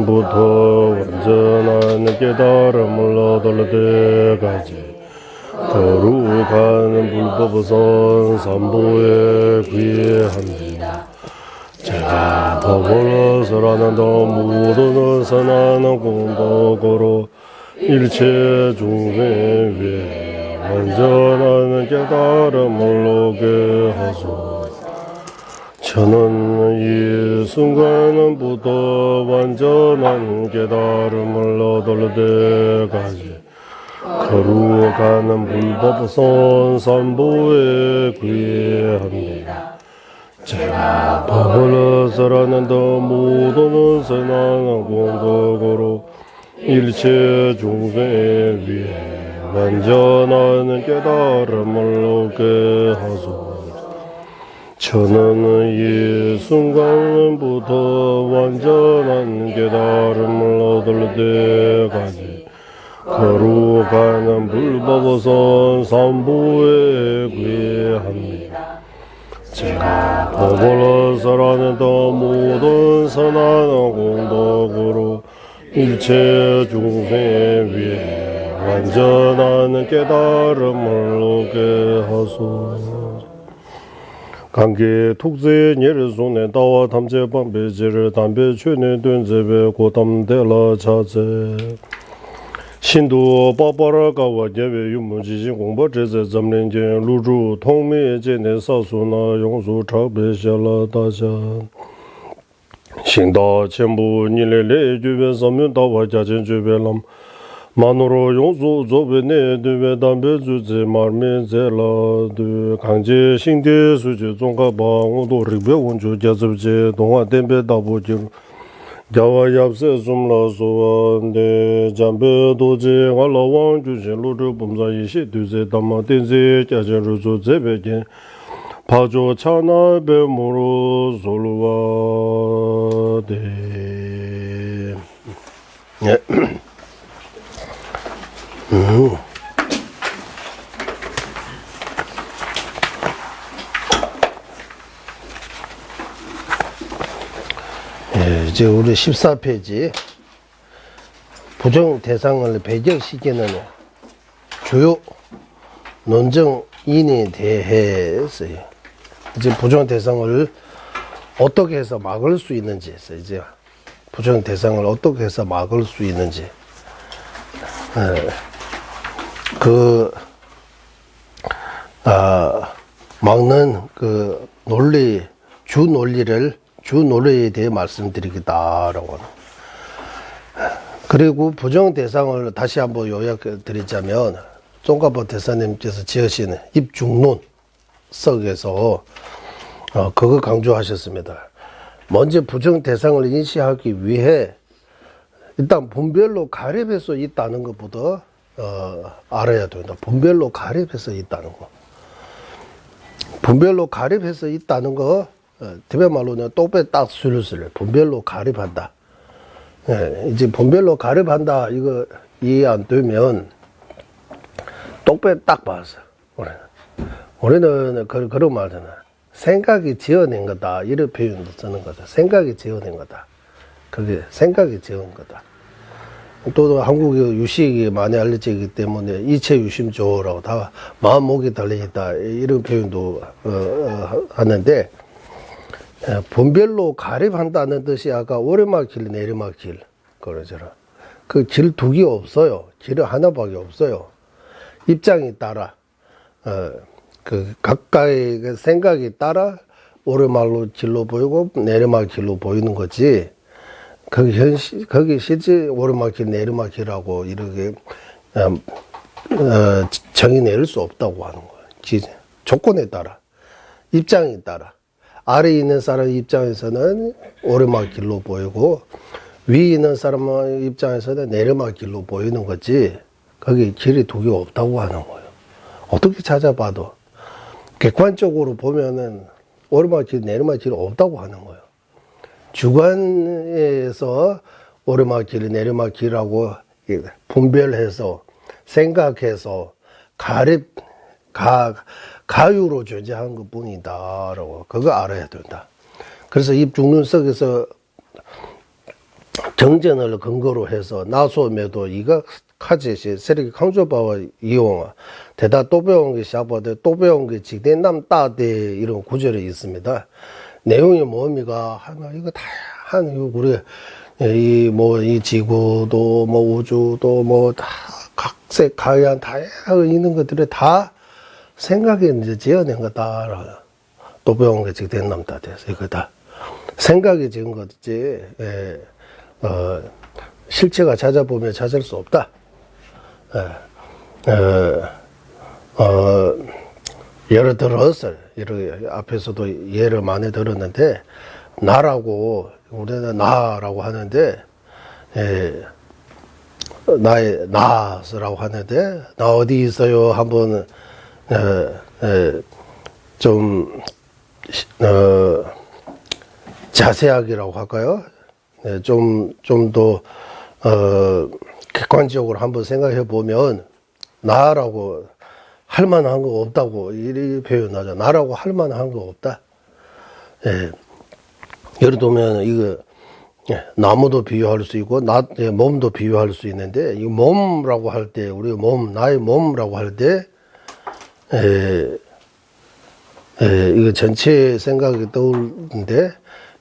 부터 완전한 깨달음을 얻을 때까지 거룩한 불법선 삼보에 귀합니다. 제가 법을 설하는 더 모든 선한 공덕으로 일체 중생 위에 완전한 깨달음을 얻게 하소서. 저는 이 순간부터 완전한 깨달음을 얻을 때까지 거룩한 불법선 삼보에 귀합니다. 제가 법을 설하는 더 모든 선한 공덕으로 일체 중생 위에 완전한 깨달음을 얻게 하소서. 저는 이 순간부터 완전한 깨달음을 얻을 때까지 거룩한 불법선 삼보에 귀합니다. 제가 법을 설하는 더 모든 선한 공덕으로 일체 중생 위에 완전한 깨달음을 얻게 하소서. 관계 특제 예르손의 다와 탐제 방배지를 담배 최내 된제배 고담대라 자제 신도 바바라가와 예외 유무지진 공부 제제 점령제 루주 통매제내 사수나 용수 차배샬라 다자 신다 전부 니레레 주변 섬면 다와 자진 주변람 만으로 용수 조변에 되베 담배 주제 말면제라 강제 신대 수제 종가 방도 리베 원주 자습제 동화 댐베 다보지 자와 yap세 숨라소한데 잠베 도제 알라왕 주제 로르 범자 이시 두제 담마 덴제 자제로 조제베게 파조 차나 베모로 솔와데 이제 우리 14페이지 부정 대상을 배정시키는 주요 논증인에 대해서 이제 부정 대상을 어떻게 해서 막을 수 있는지 이제 부정 대상을 어떻게 해서 막을 수 있는지 막는 그 논리 주 논리에 대해 말씀드리겠다라고. 그리고 부정 대상을 다시 한번 요약해 드리자면 쫑가보 대사님께서 지으신 입중론 석에서 그거 강조하셨습니다. 먼저 부정 대상을 인식하기 위해 일단 분별로 가립해서 있다는 것부터 알아야 된다. 분별로 가립해서 있다는 거. 분별로 가립해서 있다는 거 티베트 말로는 똑배 딱 술술 분별로 가립한다. 이제 분별로 가립한다 이거 이해 안 되면 똑배 딱 봐서 우리는 그런 말잖아. 생각이 지어낸 거다 이런 표현도 쓰는 거다. 생각이 지어낸 거다. 그게 생각이 지은 거다. 또 한국의 유식이 많이 알려져 있기 때문에 이체 유심조라고 다 마음 목이 달려있다 이런 표현도 하는데 분별로 가립한다는 뜻이 아까 오르막길 내리막길 그러잖아. 그 길 두 개 없어요. 길은 하나밖에 없어요. 입장에 따라 그 각각의 그 생각에 따라 오르막로 길로 보이고 내리막 길로 보이는 거지. 거기 실제 오르막길 내리막길하고 이렇게 정의 내릴 수 없다고 하는 거예요. 조건에 따라 입장에 따라 아래에 있는 사람 입장에서는 오르막길로 보이고 위에 있는 사람 입장에서는 내리막길로 보이는 거지 거기 길이 두 개 없다고 하는 거예요. 어떻게 찾아봐도 객관적으로 보면은 오르막길 내리막길이 없다고 하는 거예요. 주관에서 오르막길 내리막길하고 분별해서 생각해서 가유로 존재하는 것 뿐이다라고 그거 알아야 된다. 그래서 이 중론석에서 정전을 근거로 해서 나소매도 이가 카제시 세력이 강조바와 이용아 대다 또 배운 게 샤바데 또 배운 게 직대남 따대 이런 구절이 있습니다. 내용이 뭡니까? 하나 이거 다 한 이거 우리 이 지구도 뭐 우주도 뭐 다 각색 가연 다양하게 있는 것들을 다 생각에 이제 지어낸 거다. 또 배운 게 직대남 따대서 이거 다 생각이 지은 거지. 실체가 찾아보면 찾을 수 없다. 예를 들어서, 앞에서도 예를 많이 들었는데, 우리는 나라고 하는데, 나라고 하는데, 나 어디 있어요? 한번, 자세하게라고 할까요? 좀 더, 객관적으로 한번 생각해 보면, 나라고 할 만한 거 없다고, 이렇게 표현하죠. 나라고 할 만한 거 없다. 예를 들면, 이거, 나무도 비유할 수 있고, 몸도 비유할 수 있는데, 이 몸이라고 할 때, 우리 나의 몸이라고 할 때, 이거 전체 생각이 떠오르는데,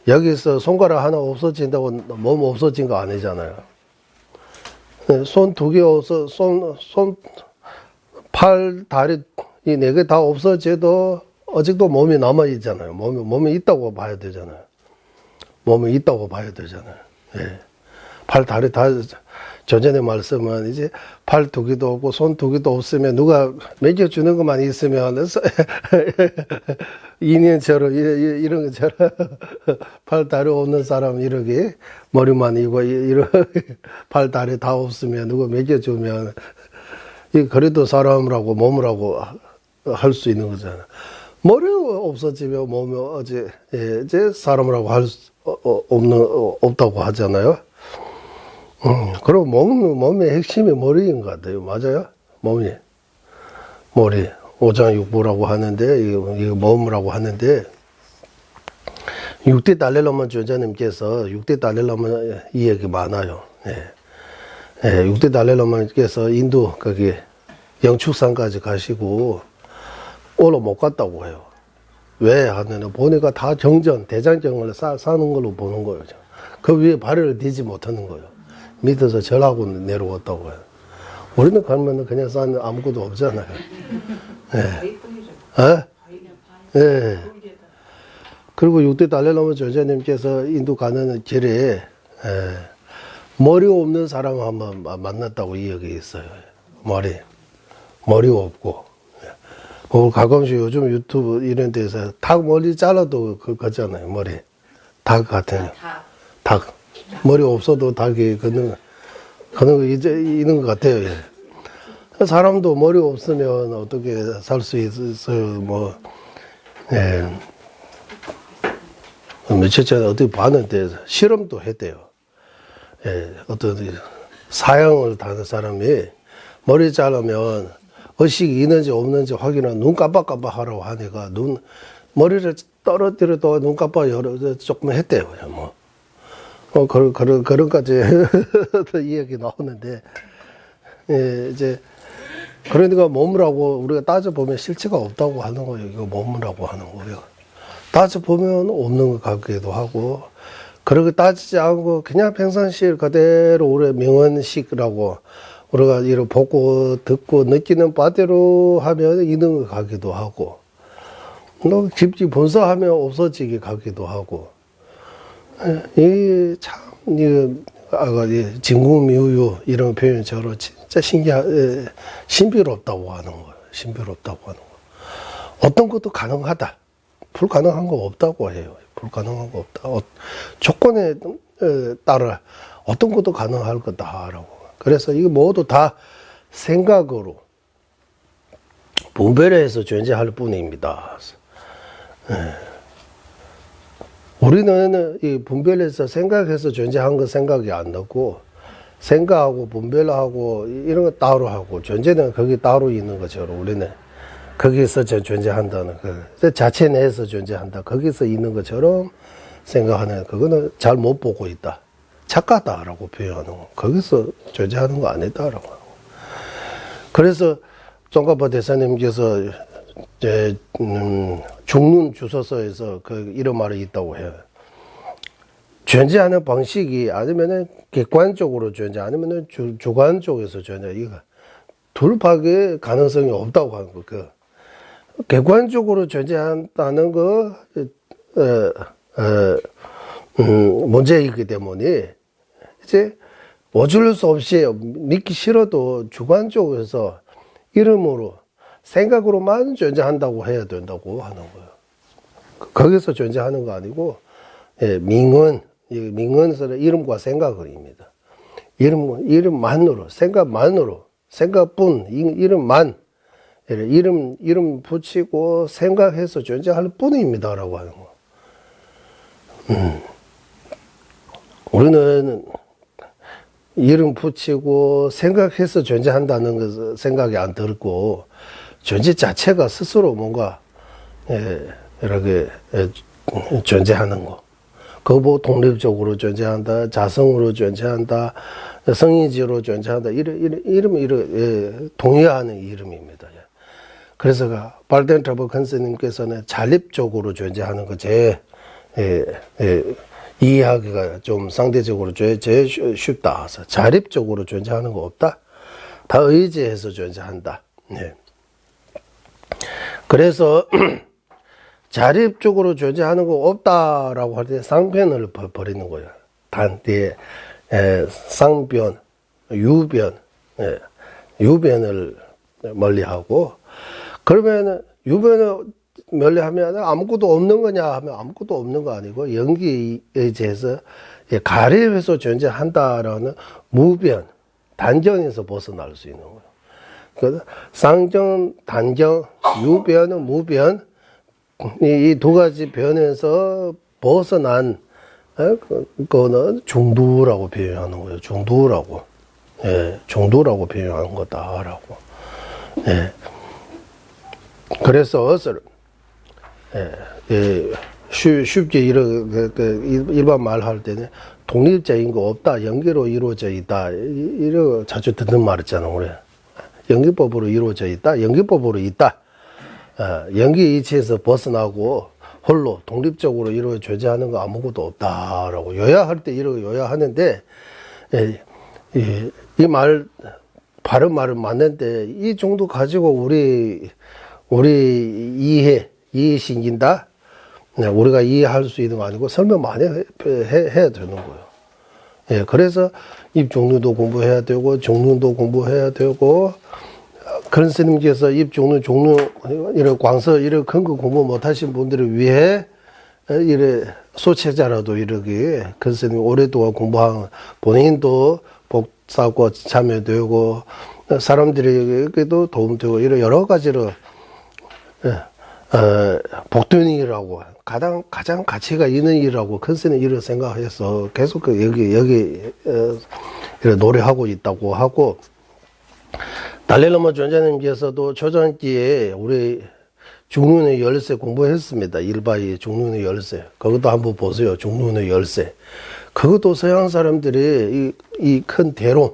여기서 손가락 하나 없어진다고 몸 없어진 거 아니잖아요. 손 2개 없어, 팔, 다리, 이 4개 다 없어져도 아직도 몸이 남아있잖아요. 몸이 있다고 봐야 되잖아요. 몸이 있다고 봐야 되잖아요. 팔, 다리 다, 전전에 말씀은 이제 팔 2개도 없고 손 2개도 없으면 누가 먹여주는 것만 있으면 2년처럼 이런 것처럼 팔, 다리 없는 사람 이렇게 머리만 이고 팔, 다리 다 없으면 누가 먹여주면 그래도 사람이라고 몸이라고 할 수 있는 거잖아요. 머리가 없어지면 몸이 이제 사람이라고 할 수 없다고 하잖아요. 그리고 몸의 핵심이 머리인 것 같아요. 맞아요? 머리. 오장육부라고 하는데, 이거 몸이라고 하는데, 6대 달렐라만 조자님께서 6대 달렐라만 이 얘기 많아요. 6대 달렐라만께서 인도, 거기, 영축산까지 가시고, 올라 못 갔다고 해요. 왜 하면은 보니까 다 대장정을 사는 걸로 보는 거예요. 그 위에 발을 디지 못하는 거예요. 밑에서 절하고 내려왔다고 해요. 우리는 가면은 그냥 싸는 아무것도 없잖아요. 그리고 6대 달렐라마 조자님께서 인도 가는 길에 머리 없는 사람 한번 만났다고 이야기했어요. 머리 없고. 가끔씩 요즘 유튜브 이런 데서 닭 머리 잘라도 그거잖아요. 머리. 닭 같은. 닭. 머리 없어도 닭이 그는 거 이제 있는 것 같아요. 사람도 머리 없으면 어떻게 살 수 있어요? 며칠 전에 어디 봤는데 실험도 했대요. 어떤 사형을 당한 사람이 머리 자르면 의식이 있는지 없는지 확인하는 눈 깜빡깜빡 하라고 하니까 머리를 떨어뜨려도 눈 깜빡 조금 했대요. 그런까지 이야기 나오는데, 이제, 그러니까 몸이라고 우리가 따져보면 실체가 없다고 하는 거예요. 이거 몸이라고 하는 거예요. 따져보면 없는 것 같기도 하고, 그렇게 따지지 않고 그냥 평상시 그대로 우리 명언식이라고 우리가 이런 보고 듣고 느끼는 바대로 하면 있는 것 같기도 하고, 깊이 분석하면 없어지게 같기도 하고, 진궁미우유 이런 표현처럼 진짜 신비롭다고 하는 거예요. 신비롭다고 하는 거. 어떤 것도 가능하다. 불가능한 거 없다고 해요. 불가능한 거 없다. 조건에 따라 어떤 것도 가능할 거다라고. 그래서 이거 모두 다 생각으로 분별해서 존재할 뿐입니다. 우리는 이 분별해서 생각해서 존재한 거 생각이 안 나고 생각하고 분별하고 이런 거 따로 하고 존재는 거기 따로 있는 것처럼 우리는 거기서 존재한다는 그 자체 내에서 존재한다. 거기서 있는 것처럼 생각하는 그거는 잘 못 보고 있다. 착각다라고 표현하는 거. 거기서 존재하는 거 아니다라고. 그래서 종가포 대사님께서 이제 죽는 주소서에서 그 이런 말이 있다고 해요. 존재하는 방식이 아니면은 객관적으로 존재 아니면은 주관적에서 존재 이거 둘밖에 가능성이 없다고 하는 거. 그 객관적으로 존재한다는 거 문제이기 때문에 이제 어쩔 수 없이 믿기 싫어도 주관적에서 이름으로 생각으로만 존재한다고 해야 된다고 하는 거예요. 거기서 존재하는 거 아니고 민언은 이름과 생각입니다. 이름만으로 생각만으로 생각뿐 이름만 이름 붙이고 생각해서 존재할 뿐입니다라고 하는 거. 우리는 이름 붙이고 생각해서 존재한다는 것 생각이 안 들고 존재 자체가 스스로 뭔가 이렇게 존재하는 거. 그거 보고 독립적으로 존재한다, 자성으로 존재한다, 성인지로 존재한다 이름 동의하는 이름입니다. 그래서 발덴 트러블 컨스님께서는 자립적으로 존재하는 거 이해하기가 좀 상대적으로 제일 쉽다. 자립적으로 존재하는 거 없다. 다 의지해서 존재한다. 네. 그래서 자립적으로 존재하는 거 없다라고 할 때 쌍변을 버리는 거예요. 단뒤에 쌍변, 유변, 유변을 멀리하고 그러면 유변을 멀리하면 아무것도 없는 거냐 하면 아무것도 없는 거 아니고 연기에 의해서 가립해서 존재한다라는 무변, 단정에서 벗어날 수 있는 거예요. 그래서 쌍정, 단정, 유변은 무변 이 두 가지 변에서 벗어난 그거는 중두라고 표현하는 거예요. 중두라고. 중두라고 표현하는 거다라고. 그래서 쉽게 일반 말 할 때는 독립적인 거 없다. 연기로 이루어져 있다. 이런 자주 듣는 말 있잖아요. 우리. 연기법으로 이루어져 있다. 연기법으로 있다. 연기 이치에서 벗어나고 홀로 독립적으로 이루어 존재하는 거 아무것도 없다라고 요야할 때 이렇게 요야하는데 이 말 바른 말은 맞는데 이 정도 가지고 우리 이해 신긴다. 우리가 이해할 수 있는 거 아니고 설명 많이 해야 되는 거예요. 그래서 입종류도 공부해야 되고 종류도 공부해야 되고 그런 스님께서 입종류 이런 광서 이런 큰 거 공부 못하신 분들을 위해 이래 소체자라도 이렇게 큰 스님 오랫동안 공부한 본인도 복사고 참여되고 사람들에게도 도움되고 이런 여러 가지로 복된이라고 가장 가치가 있는 일이라고 큰 스님 이런 생각해서 계속 여기 이런 노래하고 있다고 하고. 달래라마 존자님께서도 초창기에 우리 중륜의 열쇠 공부했습니다. 일바이 중륜의 열쇠. 그것도 한번 보세요. 중륜의 열쇠. 그것도 서양 사람들이 이 큰 대론,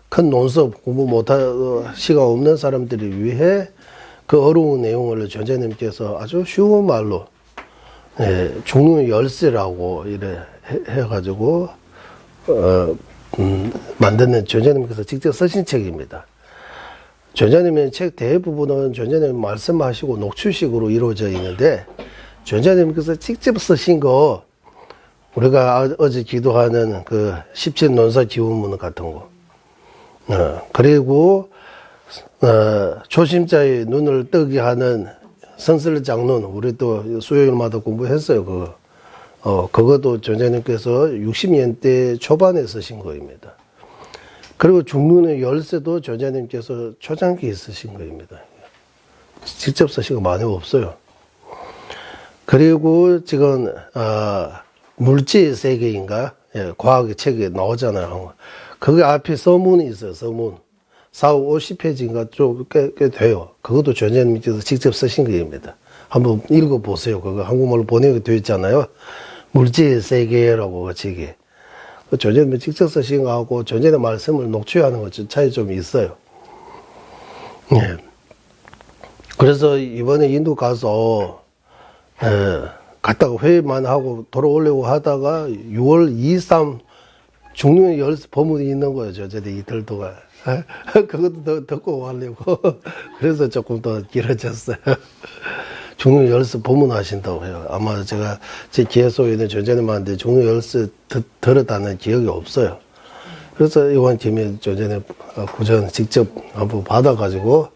큰 논법 공부 못할 시간 없는 사람들을 위해 그 어려운 내용을 존자님께서 아주 쉬운 말로 중륜의 열쇠라고 이래 해가지고 만드는 존자님께서 직접 쓰신 책입니다. 존자님의 책 대부분은 존자님 말씀하시고 녹취식으로 이루어져 있는데 존자님께서 직접 쓰신 거 우리가 어제 기도하는 그 17논사 기원문 같은 거 그리고 초심자의 눈을 뜨게 하는 선설장론 우리 또 수요일마다 공부했어요. 그것도 존자님께서 60년대 초반에 쓰신 거입니다. 그리고 중륜의 열쇠도 존자님께서 초창기에 쓰신 거입니다. 직접 쓰신 거 많이 없어요. 그리고 지금 물질 세계인가 과학의 책에 나오잖아요. 그 앞에 서문이 있어요, 서문. 50페이지인가 좀 꽤 돼요. 그것도 전재님께서 직접 쓰신 거입니다. 한번 읽어보세요. 그거 한국말로 번역이 되어 있잖아요. 물질의 세계라고 그 책이. 전재님이 직접 쓰신 거하고 전재의 말씀을 녹취하는 것 차이 좀 있어요. 예. 그래서 이번에 인도 가서, 갔다가 회의만 하고 돌아오려고 하다가 6월 2, 3 중년 열쇠 법문이 있는 거예요. 저한테 이틀 동안. 그것도 더 듣고 하려고. 그래서 조금 더 길어졌어요. 중년 열쇠 법문하신다고 해요. 아마 제가 제 기회 속에 있는 전재님한테 중년 열쇠 들었다는 기억이 없어요. 그래서 이번 김에 전재님 구전 직접 한번 받아가지고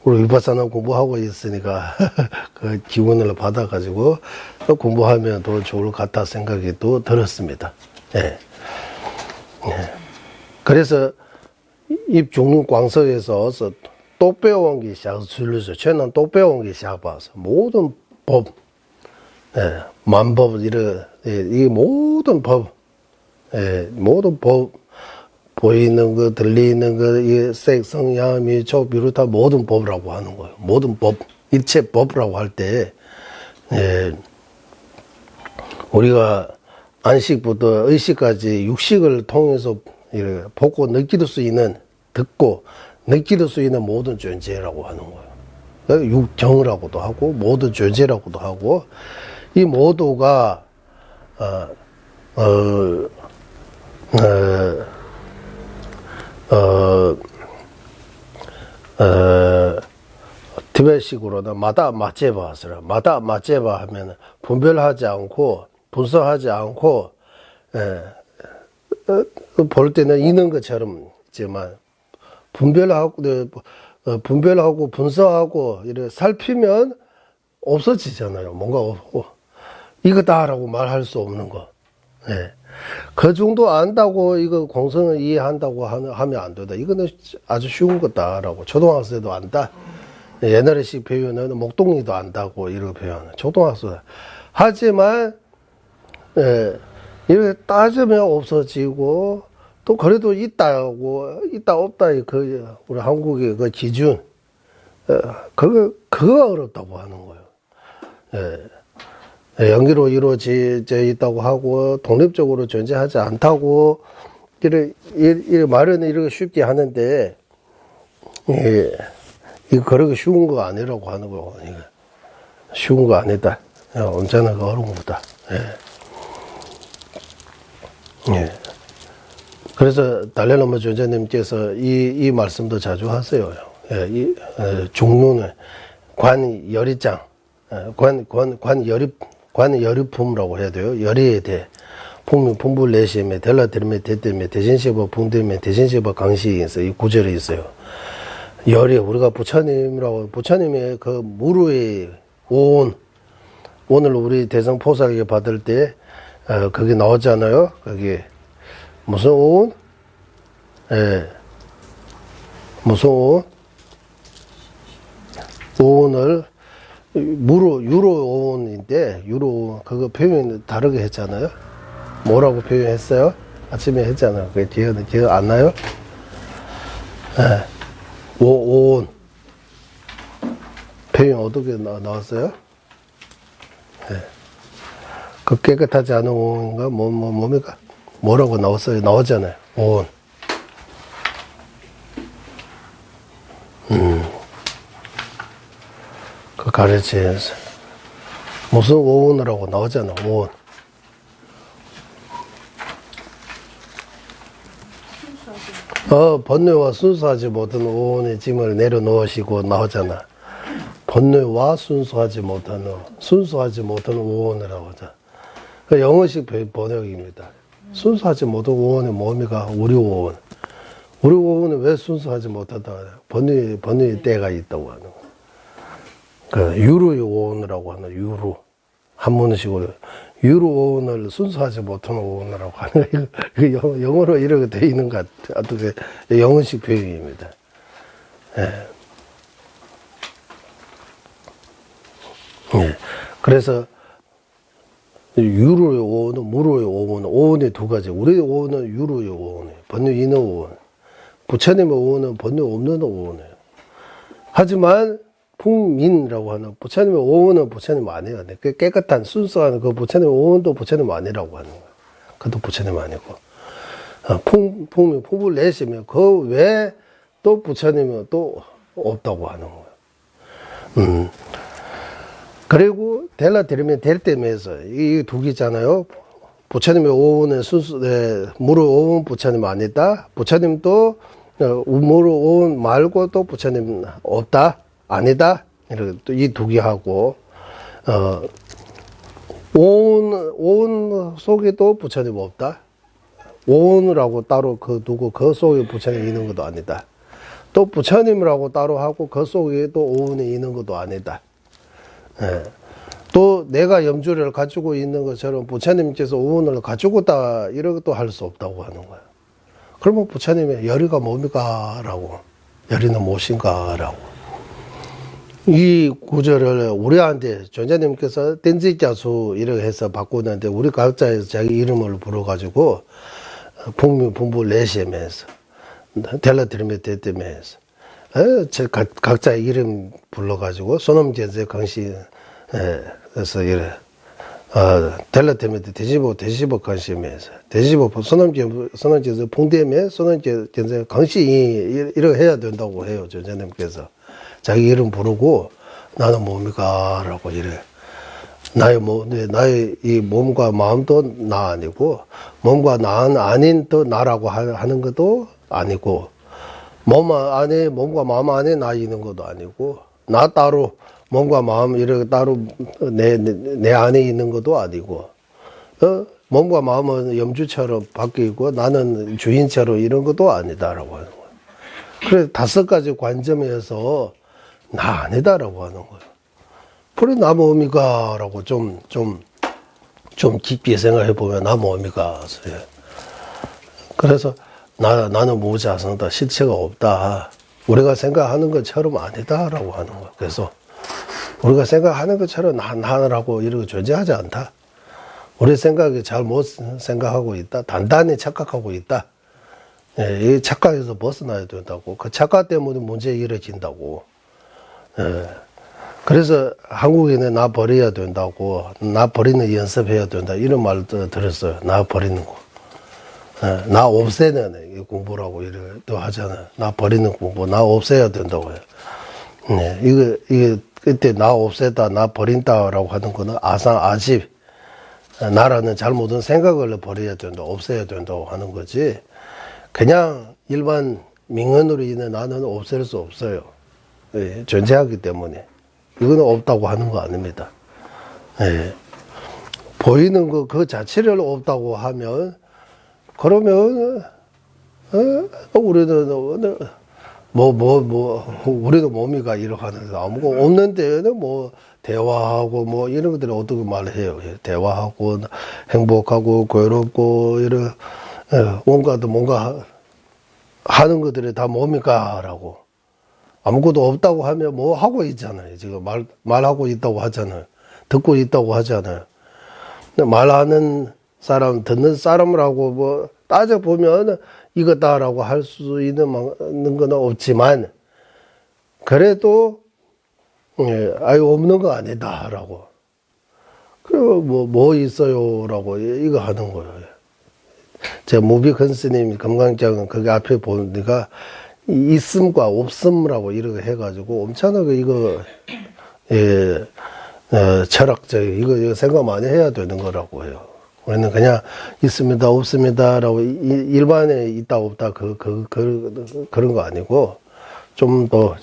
우리 위파사나 공부하고 있으니까 그 기운을 받아가지고 공부하면 더 좋을 것 같다 생각이 또 들었습니다. 예. 예. 그래서 이 중국 광석에서 또 배운 게 시작을 저는 또 배운 게 시작봐서 모든 법, 예, 만법 이 모든 법, 예, 모든 법 보이는 거, 들리는 거, 이 색, 성, 양, 미, 초, 비롯한 모든 법이라고 하는 거예요. 모든 법, 일체 법이라고 할 때, 예, 우리가 안식부터 의식까지 육식을 통해서 보고 느낄 수 있는, 듣고 느낄 수 있는 모든 존재라고 하는 거예요. 육정이라고도 하고, 모든 존재라고도 하고, 이 모두가, 티베트식으로는 마다 마제바스라. 마다 마제바 하면 분별하지 않고, 분석하지 않고, 볼 때는 있는 것처럼 있지만, 분별하고 분석하고, 이렇게 살피면 없어지잖아요. 뭔가, 이거다라고 말할 수 없는 거. 예. 그 정도 안다고 이거 공성을 이해한다고 하면 안 된다. 이거는 아주 쉬운 거다라고. 초등학생도 안다. 옛날에식 표현은 목동이도 안다고 이렇게 표현을. 초등학생. 하지만 이렇게 따지면 없어지고 또 그래도 있다고 있다 없다 그 우리 한국의 그 기준 그거 어렵다고 하는 거예요. 연기로 이루어져 있다고 하고 독립적으로 존재하지 않다고 이 말은 이렇게 쉽게 하는데 이거 그렇게 쉬운 거 아니라고 하는 거고 이거 쉬운 거 아니다. 언제나 어려운 거다. 예. 그래서 달래노마 존재님께서 이 말씀도 자주 하세요. 이 종류는 관열이장, 관열이품이라고 해야 돼요. 열이에 대해 풍미 풍불내심에 델라드림에 대때에 대신시버 붕대에 대신시버 강시에서 이 구절이 있어요. 열이 우리가 부처님의 그 무르의 오늘 우리 대성포사기 받을 때 거기 나오잖아요. 거기 무슨 오온? 무슨 오온? 오온을 유로 오온인데 유로 그거 표현 다르게 했잖아요. 뭐라고 표현했어요? 아침에 했잖아요. 그게 기억 안 나요? 오온 표현 어떻게 나왔어요? 그 깨끗하지 않은 오온인가 뭡니까? 뭐라고 나오잖아요. 오온. 그 가르치면서 무슨 오온이라고 나오잖아. 오온. 번뇌와 순수하지 못한 오온의 짐을 내려놓으시고 나오잖아. 번뇌와 순수하지 못한 오온이라고 하잖아. 그 영어식 번역입니다. 순수하지 못한 오온이 뭡니까? 우리 오온. 우리 오온은 왜 순수하지 못하다? 번뇌의 때가 있다고 하는 거야. 그 유로의 오온이라고 하는 유로. 한문식으로 유로 오온을 순수하지 못한 오온이라고 하는 그 영어로 이렇게 돼 있는 것 같아. 어떻게 영어식 표현입니다. 그래서 유로의 오원은 무로의 오원, 오원이 두 가지. 우리의 오원은 유로의 오원이에요. 번뇌 있는 오원. 부처님의 오원은 번뇌 없는 오원이에요. 하지만 풍민이라고 하는 부처님의 오원은 부처님 아니에요. 그 깨끗한 순수한 그 부처님의 오원도 부처님 아니라고 하는 거예요. 그것도 부처님 아니고. 풍민, 풍불 내시면 그 외에 또 부처님은 또 없다고 하는 거예요. 그리고 델라데르면 델때면에서 이 두 개잖아요. 부처님의 오원은 순수, 무로 오원 부처님 아니다. 부처님도 무로 오원 말고 또 부처님 없다, 아니다. 이렇게 또 이 두 개 하고 오원 속에도 부처님 없다. 오원이라고 따로 그 두고 그 속에 부처님 있는 것도 아니다. 또 부처님이라고 따로 하고 그 속에 또 오원이 있는 것도 아니다. 예. 또 내가 염주를 가지고 있는 것처럼 부처님께서 오원을 가지고 있다 이런 것도 할 수 없다고 하는 거예요. 그러면 부처님의 열이가 뭡니까? 라고. 열이는 무엇인가? 라고. 이 구절을 우리한테 존자님께서 댄지자수 이렇게 해서 바꾸는데 우리 각자에서 자기 이름을 불러가지고 풍미 분부 레시에면서 델라드림에 대때면서 각자의 이름 불러가지고 소놈제제 강시 그래서 이래 델라테메 대시보 강시면서 대시보 소놈제제 풍대에 소놈제제 강시 이렇게 해야 된다고 해요. 존자님께서 자기 이름 부르고 나는 뭡니까? 라고 이래. 나의 이 몸과 마음도 나 아니고, 몸과 나 아닌 또 나라고 하는 것도 아니고, 몸과 마음 안에 나 있는 것도 아니고, 나 따로, 몸과 마음 이렇게 따로 내 안에 있는 것도 아니고, 몸과 마음은 염주처럼 바뀌고, 나는 주인처럼 이런 것도 아니다라고 하는 거예요. 그래서 5가지 관점에서 나 아니다라고 하는 거예요. 그래, 나 뭡니까? 라고 좀 깊게 생각해 보면, 나 뭡니까? 그래서, 나는 무지 않습니다. 실체가 없다. 우리가 생각하는 것처럼 아니다. 라고 하는 거야. 그래서, 우리가 생각하는 것처럼 나라고 이렇게 존재하지 않다. 우리 생각이 잘못 생각하고 있다. 단단히 착각하고 있다. 예, 이 착각에서 벗어나야 된다고. 그 착각 때문에 문제 일어진다고. 예. 그래서 한국인은 나 버려야 된다고, 나 버리는 연습해야 된다 이런 말도 들었어요. 나 버리는 거, 나 없애는 공부라고 이렇게 하잖아요. 나 버리는 공부, 나 없애야 된다고 해요. 네, 이게 그때 나 없애다, 나 버린다라고 하는 거는 아집, 나라는 잘못된 생각을 버려야 된다, 없애야 된다고 하는 거지. 그냥 일반 명언으로 인해 나는 없앨 수 없어요. 예, 존재하기 때문에. 이거는 없다고 하는 거 아닙니다. 예. 보이는 거 그 자체를 없다고 하면 그러면 우리는 우리도 몸이가 이렇게 하는데 아무것도 없는 데는 뭐 대화하고 뭐 이런 것들을 어떻게 말해요. 예. 대화하고 행복하고 괴롭고 이런 뭔가 하는 것들이 다 뭡니까? 라고. 아무것도 없다고 하면 뭐 하고 있잖아요. 지금 말하고 있다고 하잖아요. 듣고 있다고 하잖아요. 근데 말하는 사람, 듣는 사람이라고 뭐 따져보면 이거다라고 할 수 있는 건 없지만, 그래도, 없는 거 아니다라고. 그리고 뭐 있어요? 라고 이거 하는 거예요. 제 무비컨스님 금강장은 거기 앞에 보니까 있음과 없음이라고 이렇게 해가지고 엄청나게 이거 철학적 이거 생각 많이 해야 되는 거라고 해요. 우리는 그냥 있습니다 없습니다라고 일반에 있다 없다 그런 거 아니고 좀 더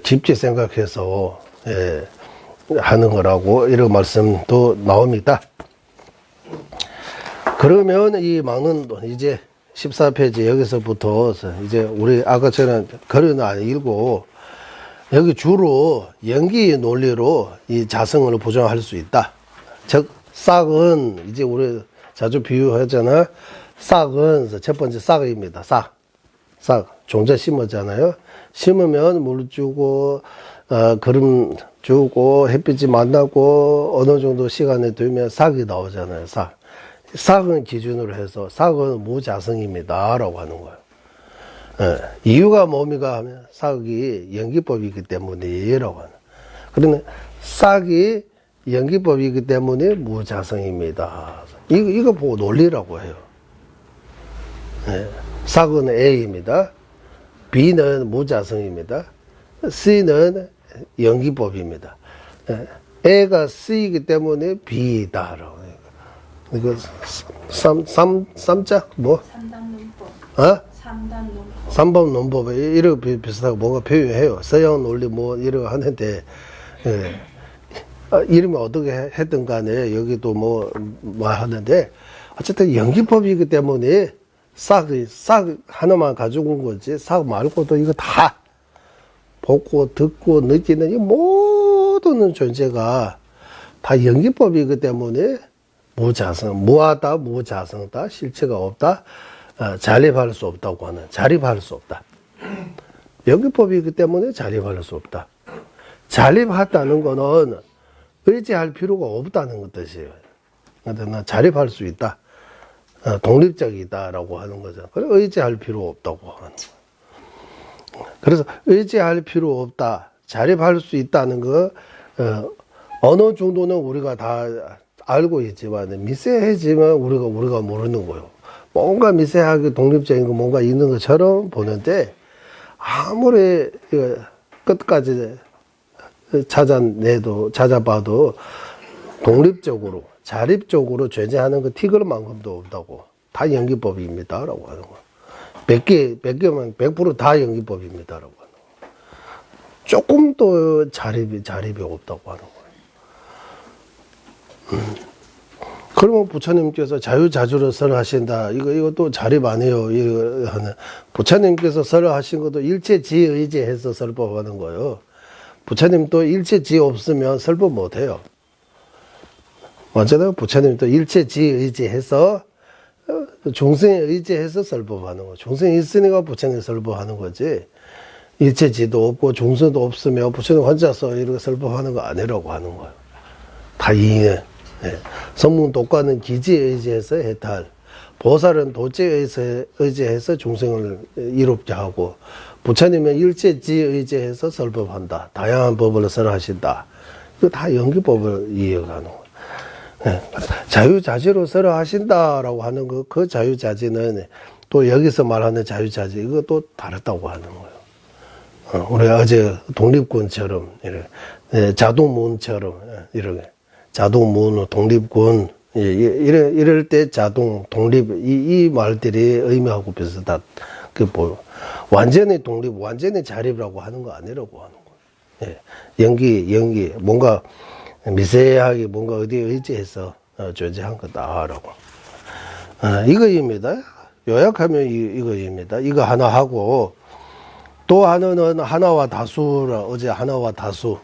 깊게 생각해서 하는 거라고 이런 말씀도 나옵니다. 그러면 이 막는 이제 14페이지 여기서부터 이제 우리 아까처럼 글은 안 읽고 여기 주로 연기 논리로 이 자성을 부정할 수 있다. 즉 싹은 이제 우리 자주 비유하잖아. 싹은 첫 번째 싹입니다. 싹 종자 심었잖아요. 심으면 물 주고, 거름 주고, 햇빛이 만나고, 어느 정도 시간이 되면 싹이 나오잖아요, 싹. 싹은 기준으로 해서, 싹은 무자성입니다. 라고 하는 거예요. 이유가 뭡니까 하면, 싹이 연기법이기 때문이라고 하는. 그러면, 싹이 연기법이기 때문에 무자성입니다. 이거 보고 논리라고 해요. 싹은 A입니다. B는 무자성입니다. C는 연기법입니다. A가 C이기 때문에 B다라고. 이거 쌈자 뭐? 3단 논법. 어? 3단 논법. 3번 논법에 이렇게 비슷하고 뭔가 표현해요. 서양 논리 뭐 이런 거 하는데 이름이 어떻게 했든 간에 여기도 뭐 하는데 어쨌든 연기법이기 때문에 싹 하나만 가지고 온 거지 싹 말고도 이거 다 보고 듣고 느끼는 이 모든 존재가 다 연기법이기 때문에 무자성, 무하다, 무자성다, 실체가 없다, 자립할 수 없다고 하는, 자립할 수 없다. 연기법이기 때문에 자립할 수 없다. 자립하다는 거는 의지할 필요가 없다는 뜻이에요. 그러니까 자립할 수 있다. 독립적이다라고 하는 거죠. 그래 의지할 필요 없다고 하는 거예요. 그래서 의지할 필요 없다, 자립할 수 있다는 거 어느 정도는 우리가 다 알고 있지만 미세해지면 우리가 모르는 거예요. 뭔가 미세하게 독립적인 거 뭔가 있는 것처럼 보는데 아무리 끝까지 찾아봐도 독립적으로 자립적으로 존재하는 거 티끌만큼도 없다고. 다 연기법입니다라고 하는 거. 100개면 100%다 연기법입니다라고 하는 거. 조금 더 자립이 없다고 하는 거예요. 그러면 부처님께서 자유자주로 설하신다. 이것도 자립 아니에요. 이거 하는. 부처님께서 설하신 것도 일체지의지해서 설법하는 거예요. 부처님도 일체지 없으면 설법 못해요. 맞잖아요. 부처님도 일체지의지해서 중생에 의지해서 설법하는 거. 중생이 있으니까 부처님 설법하는 거지. 일체지도 없고 중생도 없으면 부처님 혼자서 이렇게 설법하는 거 아니라고 하는 거예요. 다 이해. 성문 독과는 기지에 의지해서 해탈. 보살은 도지에 의지해서 중생을 이롭게 하고 부처님은 일체지 의지해서 설법한다. 다양한 법을 설하신다. 이거 다 연기법을 이해가는 거예요. 자유자재로 설하신다라고 하는 그 자유자재는 또 여기서 말하는 자유자재 이것도 다르다고 하는 거예요. 우리가 어제 독립군처럼 이렇게 자동문처럼 이렇게 자동문 독립군 이럴 때 자동 독립 이 말들이 의미하고 비슷하다. 그 뭐 완전히 독립 완전히 자립이라고 하는 거 아니라고 하는 거예요. 연기 뭔가 미세하게 뭔가 어디에 의지해서 존재한 거다라고. 이거입니다. 요약하면 이거입니다. 이거 하나 하고 또 하나는 하나와 다수라 어제 하나와 다수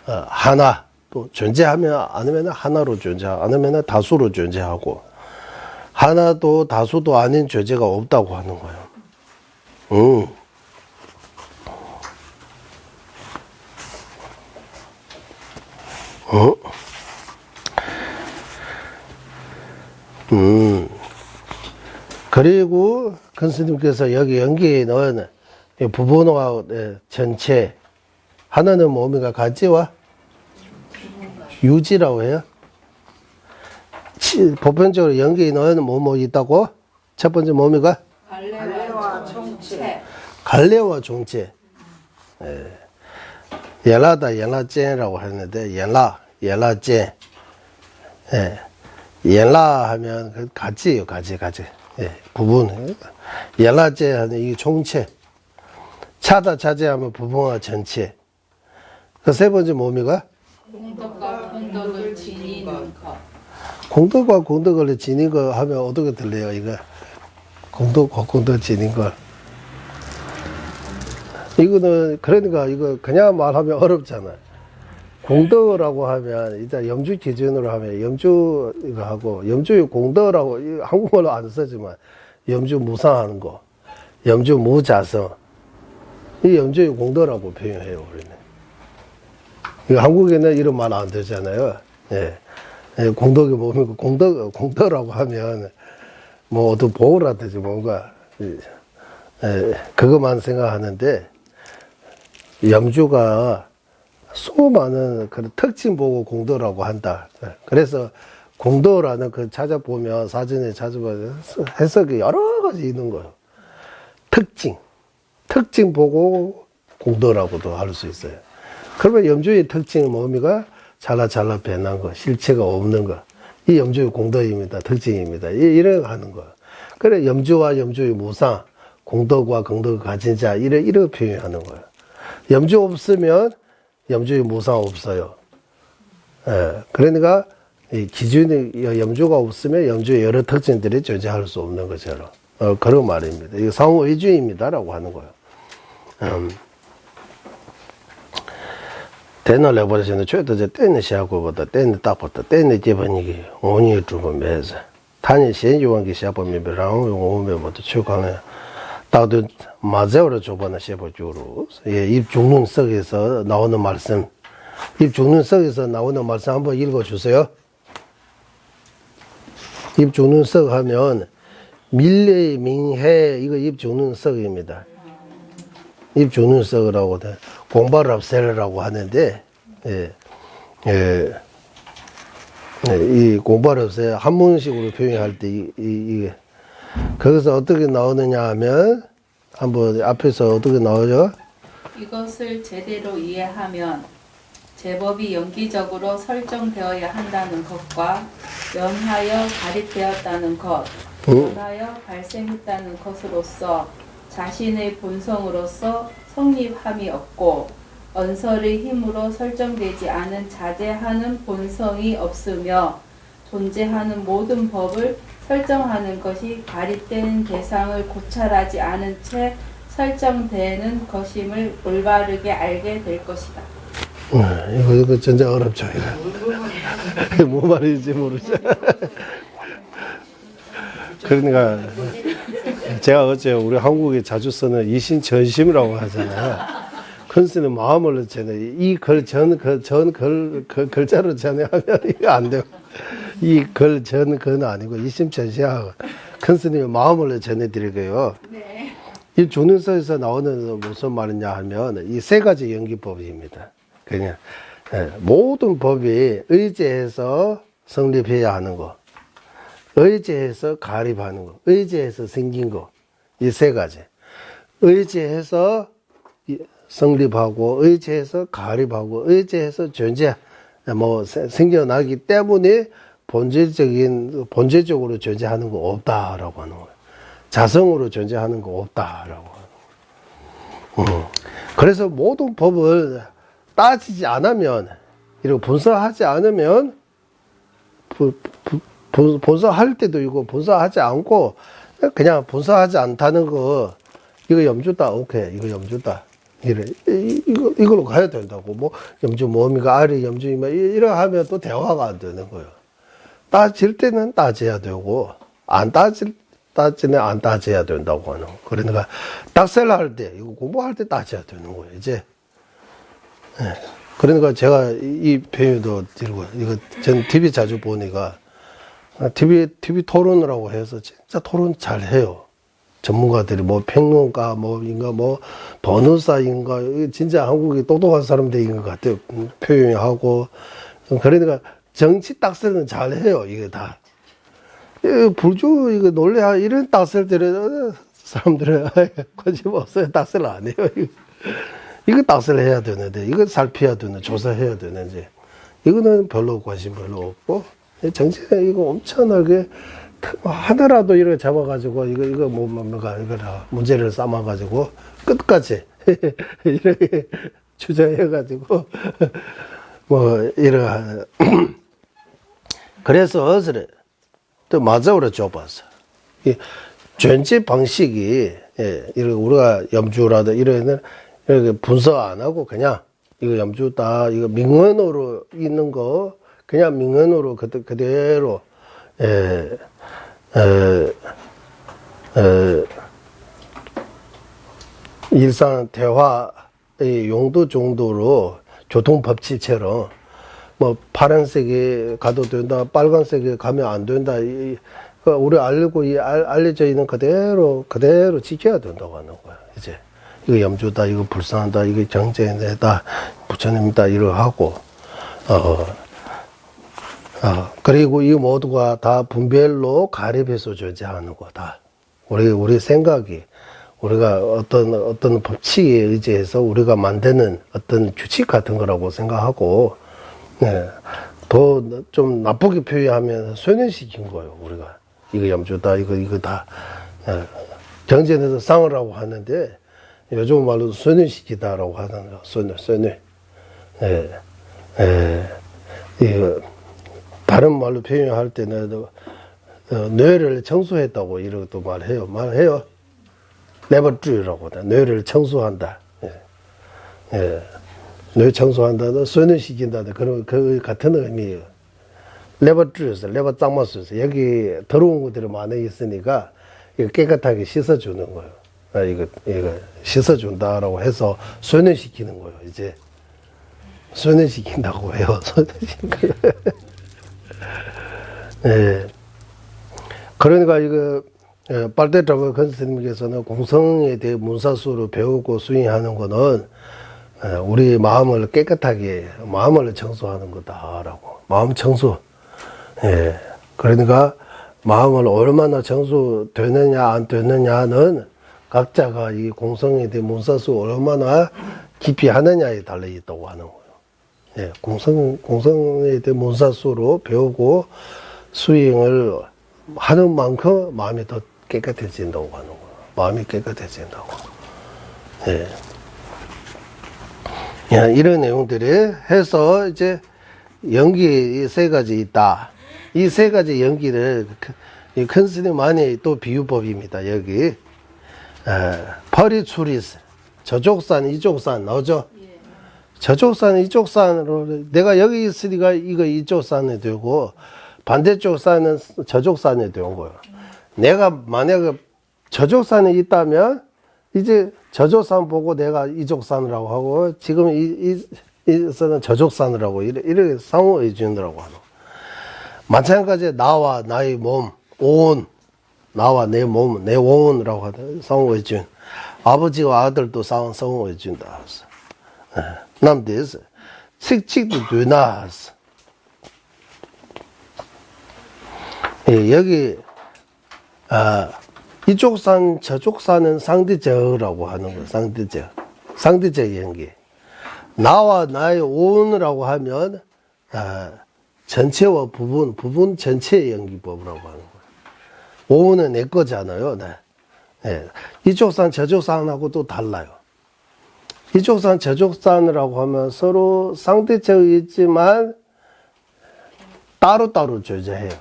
하나 또 존재하면 아니면 하나로 존재하고 아니면 다수로 존재하고 하나도 다수도 아닌 존재가 없다고 하는 거예요. 그리고 근스님께서 여기 연기에 넣은 부분과 전체 하나는 뭡니까? 가지와 유지라고 해요. 보편적으로 연기에 넣은 뭐 있다고? 첫 번째 뭡니까? 갈래와 총체. 갈래와 종체. 연라다 연라젠이라고 하는데 연라젠. 연라 하면 그 가지예요. 가지. 부분. 연라젠 하는 이 종체. 차다 차지하면 부분과 전체. 그 세 번째 뭡니까? 공덕과 공덕을 지니는 것. 공덕과 공덕을 지닌 거 하면 어떻게 들려요, 이거? 공덕과 공덕 지닌 거. 이거는, 그러니까 이거 그냥 말하면 어렵잖아요. 공덕이라고 하면, 일단 염주 기준으로 하면, 염주 이거 하고, 염주의 공덕이라고, 한국말로 안 쓰지만, 염주 무상하는 거, 염주 무자성, 이 염조의 공덕이라고 표현해요, 우리는. 이거 한국에는 이런 말 안 되잖아요. 예. 예, 공덕이 뭡니까? 공덕이라고 하면, 뭐, 어떤 보호라든지 뭔가, 그것만 생각하는데, 염주가 수많은 그런 특징 보고 공덕이라고 한다. 그래서 공덕이라는 그 찾아보면, 사전에 찾아보면 해석이 여러 가지 있는 거예요. 특징 보고 공덕이라고도 할 수 있어요. 그러면 염주의 특징은 뭡니까? 잘라 변한 거, 실체가 없는 거. 이 염주의 공덕입니다. 특징입니다. 이래 하는 거. 그래, 염주와 염주의 무상, 공덕과 공덕을 가진 자, 이렇게 표현하는 거예요. 염주 없으면 염주의 무상 없어요. 예, 그러니까, 이 기준이, 염주가 없으면 염주의 여러 특징들이 존재할 수 없는 것처럼. 그런 말입니다. 이거 상호의주입니다라고 하는 거예요. 대날 해버리시는 최도제 때는 시하고보다 때는 딱부터 때는 기본이기 오니 주고 매서 단이 신유원기 시합범이랑 오면 모두 추강해 다들 맞아오로 줘봐나 시합주로 예입 죽는 속에서 나오는 말씀 입 죽는 속에서 나오는 말씀 한번 읽어주세요. 입 죽는 석 하면 밀레 민해 이거 입 죽는 석입니다. 입 죽는 석이라고 공발합세라고 하는데, 이 공발합세 한문식으로 표현할 때, 거기서 어떻게 나오느냐 하면, 한번 앞에서 어떻게 나오죠? 이것을 제대로 이해하면 제법이 연기적으로 설정되어야 한다는 것과 연하여 가립되었다는 것, 연하여 발생했다는 것으로서 자신의 본성으로서 성립함이 없고 언설의 힘으로 설정되지 않은 자제하는 본성이 없으며 존재하는 모든 법을 설정하는 것이 가립된 대상을 고찰하지 않은 채 설정되는 것임을 올바르게 알게 될 것이다. 이거 진짜 어렵죠. 이거. 뭐 말인지 모르죠. 그러니까 제가 어제 우리 한국에 자주 쓰는 이신전심이라고 하잖아요. 큰스는 마음을 전해 이 글자로 전해하면 이거 안 돼요. 이 그는 아니고 이심전시하고 큰스님의 마음을 전해드리고요. 네. 이 중론서에서 나오는 무슨 말이냐 하면 이 세 가지 연기법입니다. 그냥 모든 법이 의지해서 성립해야 하는 거, 의지해서 가립하는 거, 의지해서 생긴 거, 이 세 가지. 의지해서 성립하고, 의지해서 가립하고, 의지해서 존재, 생겨나기 때문에 본질적으로 존재하는 거 없다라고 하는 거예요. 자성으로 존재하는 거 없다라고 하는 거예요. 그래서 모든 법을 따지지 않으면, 이렇게 분석하지 않으면, 분석할 때도 이거 분석하지 않고, 그냥 분석하지 않다는 거, 이거 염주다, 오케이, 이거 염주다. 이걸로 가야 된다고. 뭐, 염주 뭡니까? 아리 염주이면, 이래 하면 또 대화가 안 되는 거예요. 따질 때는 따져야 되고, 따지는 안 따져야 된다고 하는 거. 그러니까, 딱셀 할 때, 이거 공부할 때 따져야 되는 거예요, 이제. 네. 그러니까 제가 이 표현도 들고, 이거 전 TV 자주 보니까, TV 토론을 하고 해서 진짜 토론 잘 해요. 전문가들이 뭐 평론가, 변호사인가, 진짜 한국에 똑똑한 사람들인 것 같아요. 표현하고. 그러니까 정치 딱설은 잘 해요, 이게 다. 불주, 이거 놀래, 이런 딱설들은 사람들은 관심 없어요. 딱설 안 해요. 이거 딱설 해야 되는데, 이거 살펴야 되는데, 조사해야 되는지. 이거는 별로 관심 별로 없고, 정치가 이거 엄청나게 하나라도 이렇게 잡아가지고 이거 뭔가 이거라 문제를 삼아가지고 끝까지 이렇게 주장해가지고 뭐 이런 그래서 어스레 또 맞아오래 줘봤어. 이 존재 방식이 이렇게 우리가 염주라든 이런 이렇게 분석 안 하고 그냥 이거 염주다 이거 명언으로 있는 거 그냥 명언으로 그대로 일상 대화의 용도 정도로 교통법칙처럼 뭐 파란색에 가도 된다, 빨간색에 가면 안 된다. 우리 알고 알려져 있는 그대로 지켜야 된다고 하는 거야. 이제 이거 염주다, 이거 불상하다, 이거 정제내다, 부처님이다 이러 하고 그리고 이 모두가 다 분별로 가립해서 존재하는 거다. 우리 생각이 우리가 어떤 법칙에 의지해서 우리가 만드는 어떤 규칙 같은 거라고 생각하고, 네. 더 좀 나쁘게 표현하면 소멸시킨 거예요, 우리가. 이거 염주다, 이거 다. 경전에서 상어라고 하는데, 요즘 말로 소멸시키다라고 하는 거, 소멸. 이거, 다른 말로 표현할 때는, 뇌를 청소했다고 이렇게 말해요. 레버트리라고 하다. 뇌를 청소한다. 뇌 청소한다. 소멸시킨다. 그런 그 같은 의미예요. 레버트리에서 레버 짱마스에서 여기 더러운 것들이 많이 있으니까 이거 깨끗하게 씻어주는 거예요. 이거 씻어준다라고 해서 소멸시키는 거예요. 이제 소멸시킨다고 해요. 소멸시킨 거. 그러니까 이거 빨대트라고 선생님께서는 공성에 대해 문사수로 배우고 수행하는 거는 우리 마음을 깨끗하게 마음을 청소하는 거다라고. 마음 청소. 그러니까 마음을 얼마나 청소되느냐 안 되느냐는 각자가 이 공성에 대해 문사수 얼마나 깊이 하느냐에 달려 있다고 하는 거예요. 공성에 대해 문사수로 배우고 수행을 하는 만큼 마음이 더 깨끗해진다고 하는 거예요. 마음이 깨끗해진다고. 이런 내용들이 해서 이제 연기 세 가지 있다. 이 세 가지 연기를 큰 스님만의 또 비유법입니다. 여기 퍼리추리스 저쪽산 이쪽산 나오죠? 저쪽산 이쪽산으로 내가 여기 있으니까 이거 이쪽 산에 되고 반대쪽 산은 저쪽 산에 되는 거예요. 내가 만약에 저쪽 산에 있다면 이제 저쪽 산 보고 내가 이쪽 산이라고 하고 지금 이 선은 저쪽 산이라고 이렇게 상호해 주느라고 하는. 마찬가지로 나와 나의 몸, 온 나와 내 몸, 내 온이라고 하다 상호해 준. 아버지와 아들도 상호해 준다. 남대에서 칙칙도 되나. 여기 이쪽 산 저쪽 산은 상대적이라고 하는 거예요. 상대적 연기. 나와 나의 온이라고 하면 전체와 부분 전체 연기법이라고 하는 거예요. 온은 내 거잖아요. 이쪽 산 저쪽 산하고 또 달라요. 이쪽 산 저쪽 산이라고 하면 서로 상대적이지만 따로따로 존재해요.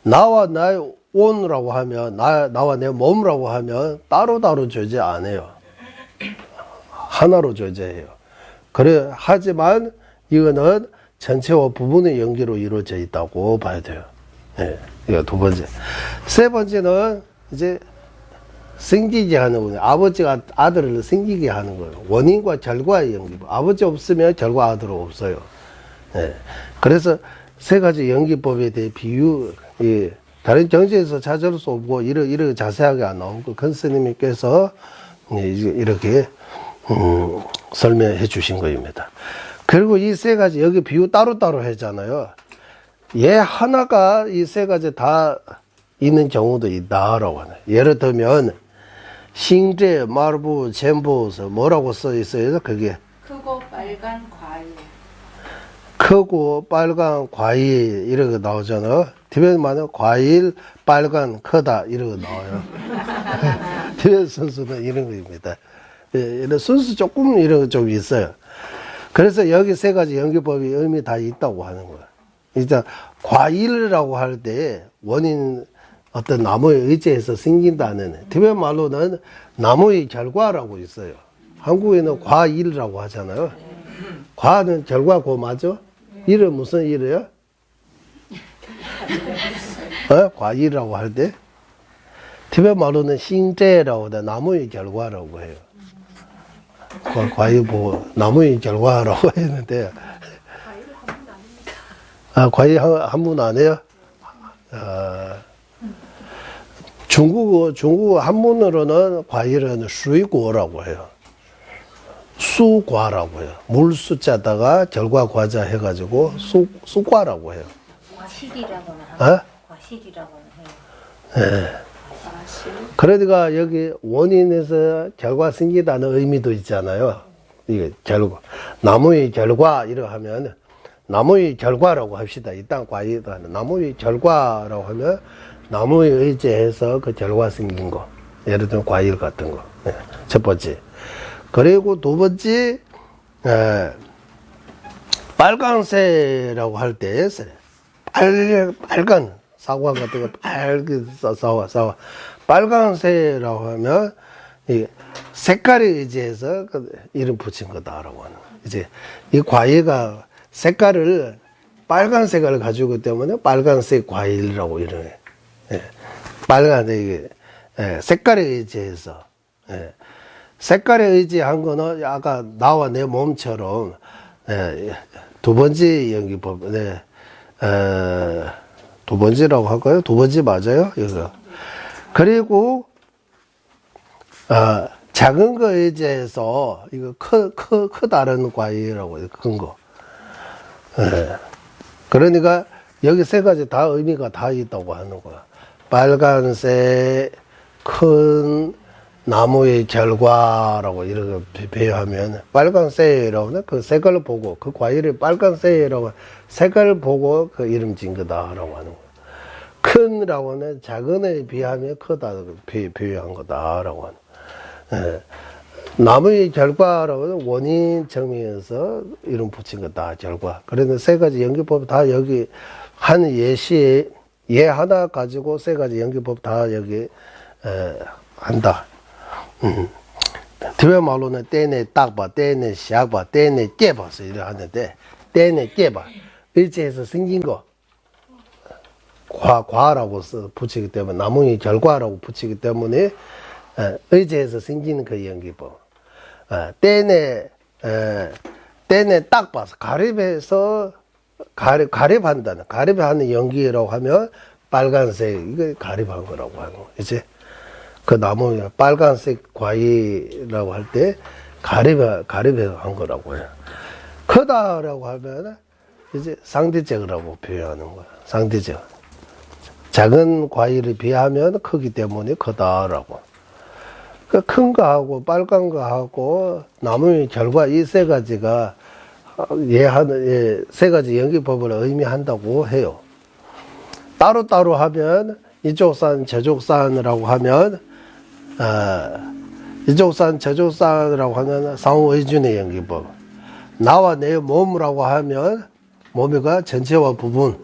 나와 나의 온이라고 하면 나와 내 몸이라고 하면 따로따로 존재 안 해요. 하나로 존재해요. 그래 하지만 이거는 전체와 부분의 연기로 이루어져 있다고 봐야 돼요. 이거 두 번째. 세 번째는 이제 생기게 하는 거예요. 아버지가 아들을 생기게 하는 거예요. 원인과 결과의 연기. 아버지 없으면 결과 아들 없어요. 그래서 세 가지 연기법에 대해 비유, 다른 정치에서 찾을 수 없고, 이렇게 자세하게 안 나온 거, 큰 스님께서 이렇게, 설명해 주신 거입니다. 그리고 이 세 가지, 여기 비유 따로따로 했잖아요. 얘 하나가 이 세 가지 다 있는 경우도 있다라고 하네. 예를 들면, 싱제, 말부, 젠보서 뭐라고 써 있어요? 그게. 크고 빨간 과일. 크고 빨간 과일 이렇게 나오잖아요. 티베트 말은 과일 빨간 크다 이렇게 나와요. 티베트 순수는 이런 거입니다. 이런 순수 조금 이런 거 좀 있어요. 그래서 여기 세 가지 연기법이 의미 다 있다고 하는 거예요. 일단 과일이라고 할 때 원인 어떤 나무에 의지해서 생긴다는 티베트 말로는 나무의 결과라고 있어요. 한국에는 과일이라고 하잖아요. 과는 결과고 맞아? 일은 무슨 일이에요? 과일이라고 할 때 티베트 말로는 싱제라고 해. 나무의 결과라고 해요. 과일 보고 나무의 결과라고 했는데 과일 한문 안 해요? 중국어 한문으로는 과일은 수이고라고 해요. 수과라고 해요. 물 숫자다가 결과 과자 해가지고 수과라고 해요. 과실이라고는 어? 하죠. 과실이라고는 해요. 그러니까 여기 원인에서 결과 생기다는 의미도 있잖아요. 이게 결과. 나무의 결과, 이러 하면, 나무의 결과라고 합시다. 일단 과일도 하는. 나무의 결과라고 하면, 나무에 의지해서 그 결과 생긴 거. 예를 들면 과일 같은 거. 네, 첫 번째. 그리고 두 번째, 빨간새라고 할 때, 빨간, 사과 같은 거 빨개, 사과. 빨간새라고 하면, 이 색깔에 의지해서 그 이름 붙인 거다라고 하는. 이제 이 과일가 색깔을, 빨간색을 가지고 있기 때문에 빨간색 과일이라고 이러네. 예. 빨간색, 색깔에 의지해서. 예. 색깔에 의지한 거는 아까 나와 내 몸처럼 두 번째 연기법, 두 번째라고 할까요? 두 번째 맞아요? 이거. 그리고 작은 거 의지해서 이거 크다는 과일이라고 해요. 큰 거. 그러니까 여기 세 가지 다 의미가 다 있다고 하는 거야. 빨간색, 큰 나무의 결과라고 이렇게 비유하면 빨간색이라고 하면 그 색깔을 보고 그 과일이 빨간색이라고 색깔을 보고 그 이름 진 거다라고 하는 거야. 큰이라고 하면 작은에 비하면 크다 비유한 거다라고 하는 거야. 나무의 결과라고 하면 원인 정의에서 이름 붙인 거다 결과. 그런데 세 가지 연기법 다 여기 한 예시에 예 하나 가지고 세 가지 연기법 다 여기 한다. 뒤에 말로는 떼내 딱봐, 떼내 시작봐, 떼내 깨봐서 이래 하는데 떼내 깨봐 의지해서 생긴 거 과라고 붙이기 때문에 나무의 결과라고 붙이기 때문에 의지해서 생기는 그 연기법. 떼내 딱 봐서 가립해서 가립하는 연기라고 하면 빨간색 이거 가립한 거라고 하는 거 이제. 그 나무 빨간색 과일이라고 할 때 가립해서 한 거라고 해요. 크다라고 하면 이제 상대적이라고 표현하는 거야. 상대적. 작은 과일에 비하면 크기 때문에 크다라고. 그 큰 거하고 빨간 거하고 나무의 결과 이 세 가지가 세 가지 연기법을 의미한다고 해요. 따로따로 하면 이쪽 산 저쪽 산이라고 하면 이쪽 산 저쪽 산이라고 하면 상호의존의 연기법. 나와 내 몸이라고 하면 몸이가 전체와 부분.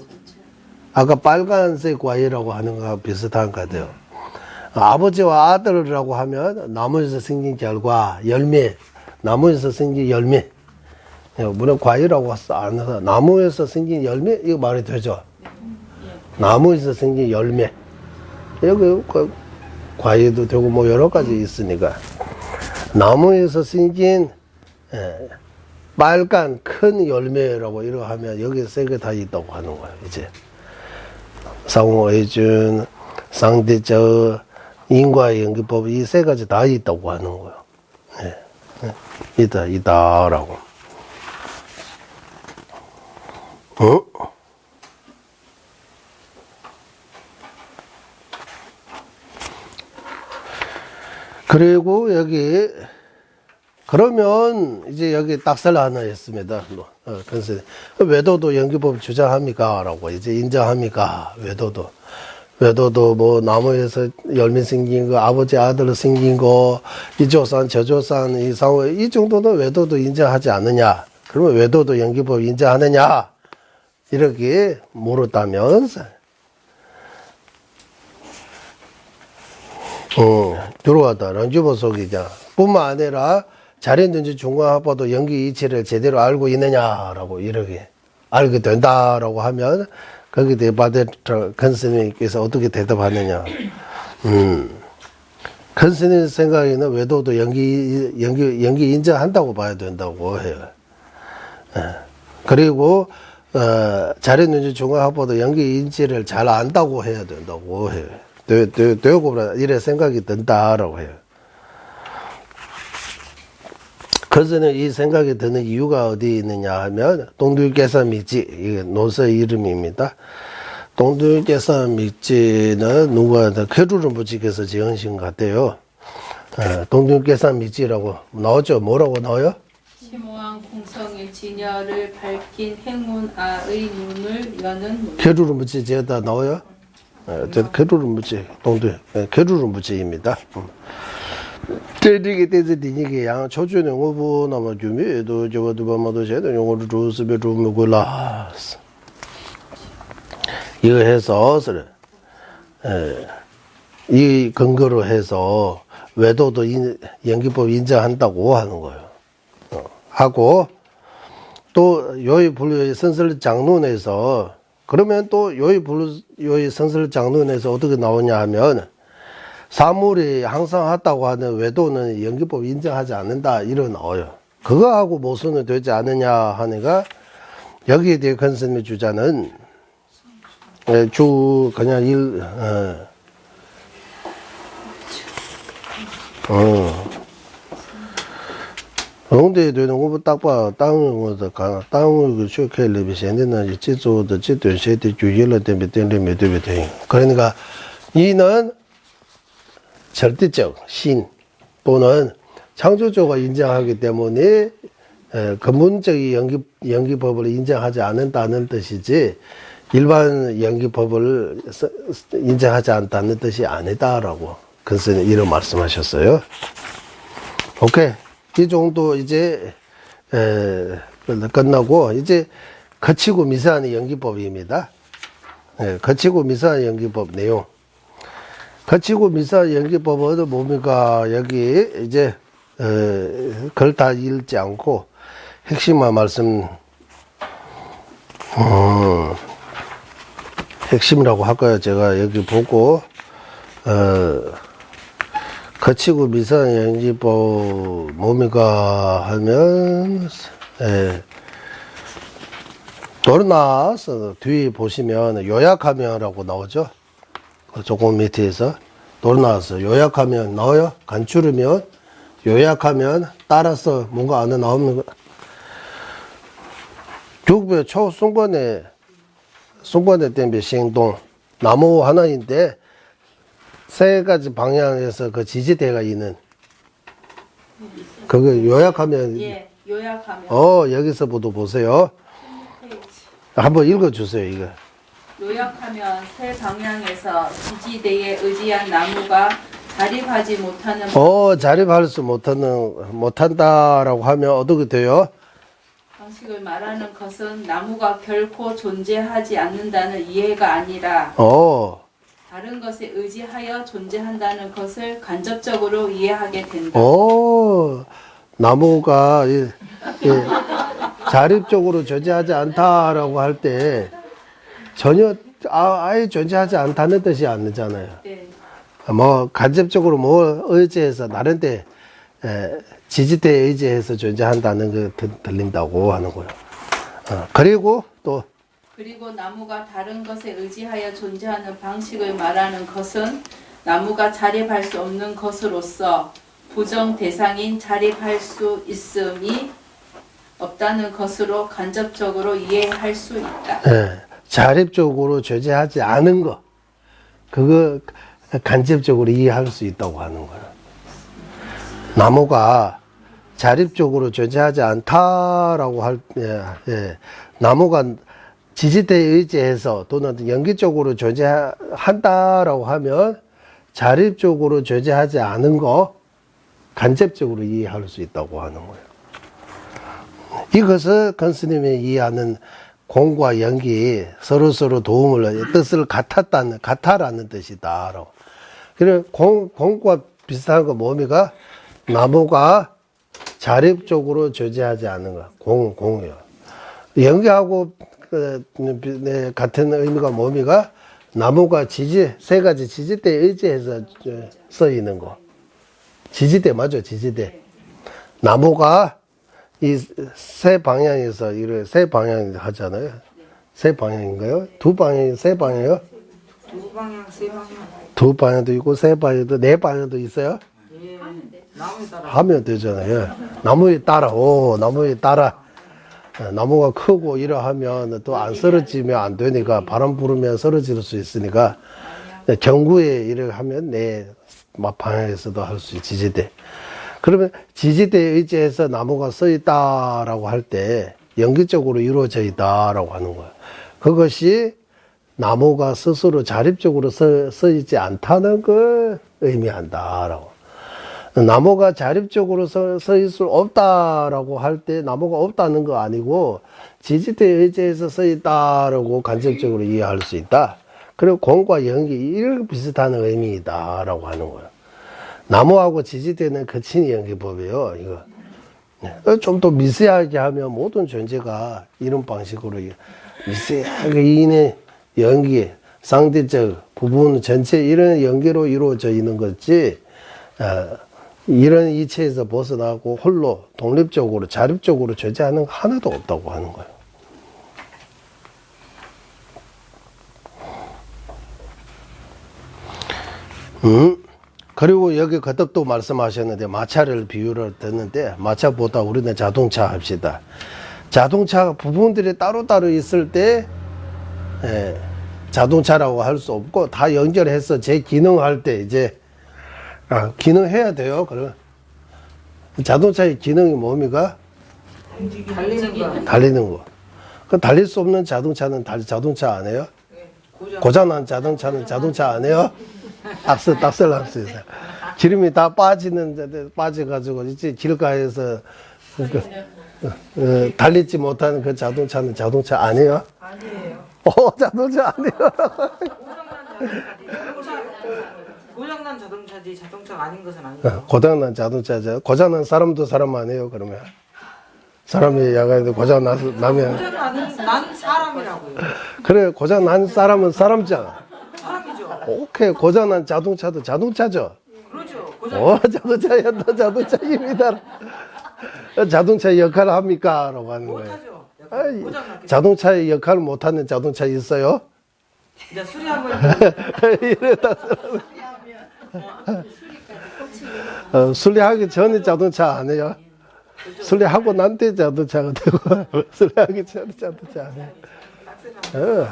아까 빨간색 과일이라고 하는 거와 비슷한 것 같아요. 아버지와 아들이라고 하면 나무에서 생긴 결과 열매. 나무에서 생긴 열매. 물론 과일이라고 안 해서 나무에서 생긴 열매 이거 말이 되죠. 나무에서 생긴 열매. 여기 과일도 되고 뭐 여러 가지 있으니까 나무에서 생긴 빨간 큰 열매라고 이러고 하면 여기 세 개 다 있다고 하는 거야 이제. 상호의존, 상대적, 인과의 연기법 이 세 가지 다 있다고 하는 거예요. 이다라고. 그리고 여기 그러면 이제 여기 딱설 하나 있습니다. 그래서 외도도 연기법 주장합니까? 라고 이제 인정합니까? 외도도 뭐 나무에서 열매 생긴 거, 아버지 아들 생긴 거, 이조산 저조산 이 상호 이 정도는 외도도 인정하지 않느냐? 그러면 외도도 연기법 인정하느냐? 이렇게 물었다면서. 들어왔다. 런주보 속이자. 뿐만 아니라 잘했는지 중간학파도 연기 이치를 제대로 알고 있느냐라고 이렇게 알게 된다라고 하면 거기에 받을 컨스님께서 어떻게 대답하느냐. 큰 스님 생각에는 외도도 연기 인정한다고 봐야 된다고 해요. 예. 그리고, 자료눈지 중앙학보도 연기 인지를 잘 안다고 해야 된다고 해요. 되고, 이래 생각이 든다라고 해요. 그래서는 이 생각이 드는 이유가 어디 있느냐 하면, 동두계산미지, 이게 노서 이름입니다. 동두계산미지는 누가 쾌루름부지께서 지으신 것 같아요. 동두계산미지라고 나오죠? 뭐라고 나와요? 심오한 공성의 진여를 밝힌 행운아의 눈을 여는 문. 쾌루름부지 지어다 나와요? 쾌루름부지, 쾌루름부지입니다. 때리게 되지 니게 양 초주는 오부 나마 규미도 저거도 봐마도 제도 용어를 주스베 주무고라 이거 해서 이 근거로 해서 외도도 연기법 인정한다고 하는 거예요. 하고 또 요의 불교의 선설 장론에서 그러면 또 요의 선설 장론에서 어떻게 나오냐 하면 사물이 항상하다고 하는 외도는 연기법 인정하지 않는다 이런 나와요. 그거하고 모순이 되지 않느냐 하니까 여기에 대해 컨스님의 주자는 그냥 홍대에 되는 거 딱 봐. 땅을 쇼케일레비 현대는 지조도 지도 세대 주의를 때문에 때문에 되게 그러니까 이는 절대적 신 또는 창조주가 인정하기 때문에 근본적인 연기법을 인정하지 않는다는 뜻이지 일반 연기법을 인정하지 않다는 뜻이 아니다라고 근스는 이런 말씀하셨어요. 오케이. 이 정도 이제 끝나고 이제 거치고 미세한 연기법입니다. 거치고 미세한 연기법 내용. 거치고 미세한 연기법은 뭡니까? 여기 이제 글 다 읽지 않고 핵심만 말씀 핵심이라고 할까요? 제가 여기 보고 거치고 미세한 연기법 뭡니까 하면 돌나서 뒤에 보시면 요약하면라고 나오죠. 조금 밑에서 돌나서 요약하면 나와요. 간추르면 요약하면 따라서 뭔가 안에 나오는 거. 교구의 초순간에 때문에 행동 나무 하나인데 세 가지 방향에서 그 지지대가 있는 그거 요약하면 예, 요약하면 여기서부터 보세요. 한번 읽어주세요. 이거 요약하면 세 방향에서 지지대에 의지한 나무가 자립하지 못하는 자립할 수 못한다라고 하면 어떻게 돼요? 방식을 말하는 것은 나무가 결코 존재하지 않는다는 이해가 아니라 다른 것에 의지하여 존재한다는 것을 간접적으로 이해하게 된다. 나무가 자립적으로 존재하지 않다라고 할 때 전혀 아예 존재하지 않다는 뜻이 아니잖아요. 네. 뭐 간접적으로 뭘 의지해서 나름대 지지대에 의지해서 존재한다는 거 들린다고 하는 거예요. 그리고 또 그리고 나무가 다른 것에 의지하여 존재하는 방식을 말하는 것은 나무가 자립할 수 없는 것으로서 부정 대상인 자립할 수 있음이 없다는 것으로 간접적으로 이해할 수 있다. 자립적으로 존재하지 않은 거 그거 간접적으로 이해할 수 있다고 하는 거예요. 나무가 자립적으로 존재하지 않다라고 할 때 나무가 지지대에 의지해서 또는 연기적으로 존재한다라고 하면 자립적으로 존재하지 않은 거 간접적으로 이해할 수 있다고 하는 거예요. 이것을 컨스님이 이해하는 공과 연기 서로 도움을 뜻을 같아라는 뜻이다. 그래 공과 비슷한 거 뭡니까? 나무가 자립적으로 존재하지 않는 거 공이요. 연기하고 같은 의미가 뭡니까? 나무가 세 가지 지지대에 의지해서 써 있는 거. 지지대 맞죠? 지지대. 나무가 이 세 방향에서 이렇게 세 방향 하잖아요. 세 방향인가요? 두 방향, 세 방향이요? 두 방향, 세 방향. 두 방향도 있고 세 방향도 네 방향도 있어요. 예, 나무에 따라. 하면 되잖아요. 나무에 따라, 나무에 따라. 나무가 크고 이러하면 또 안 쓰러지면 안 되니까 바람 불으면 쓰러질 수 있으니까 경구에 이렇게 하면 네 방향에서도 할 수 있지, 지지대. 그러면 지지대에 의지해서 나무가 서 있다라고 할 때 연기적으로 이루어져 있다라고 하는 거예요. 그것이 나무가 스스로 자립적으로 서 있지 않다는 걸 의미한다라고. 나무가 자립적으로 서 있을 수 없다라고 할 때 나무가 없다는 거 아니고 지지대에 의지해서 서 있다라고 간접적으로 이해할 수 있다. 그리고 공과 연기 이렇게 비슷한 의미이다라고 하는 거예요. 나무하고 지지대는 거친 연기법이에요. 이거 좀 더 미세하게 하면 모든 존재가 이런 방식으로 미세하게 이내 연기, 상대적 부분 전체 이런 연기로 이루어져 있는 거지. 이런 이체에서 벗어나고 홀로 독립적으로 자립적으로 존재하는 거 하나도 없다고 하는 거예요. 그리고 여기 그때 또 말씀하셨는데 마차를 비유를 듣는데 마차보다 우리는 자동차 합시다. 자동차 부분들이 따로따로 있을 때 자동차라고 할 수 없고 다 연결해서 제 기능할 때 이제 기능해야 돼요. 그럼 자동차의 기능이 뭡니까? 달리는 거. 달리는 거. 그 달릴 수 없는 자동차는 자동차 안 해요? 고장난 자동차는 자동차 안 해요? 딱설 할수 있어요. 기름이 다 빠져가지고 이제 길가에서 달리지 못하는 그 자동차는 자동차 아니에요? 아니에요. 자동차 아니에요? 고장난 자동차지 자동차가 아닌 것은 아니에요. 고장난 자동차죠. 고장난 사람도 사람 아니에요, 그러면? 사람이 야간에 고장나면. 난 사람이라고요. 그래, 고장난 사람은 사람잖아. 사람이죠. 오케이, 고장난 자동차도 자동차죠. 그렇죠. 자동차였다, 자동차입니다. 자동차 역할을 합니까? 라고 하는 거예요. 못하죠. 아이, 고장났기 자동차의 역할을 못하는 자동차 있어요? 이제 수리하면 이래다. 수리하기 전에 자동차 안 해요? 수리하고 난 뒤에 자동차가 되고, 수리하기 전에 자동차 안 해요.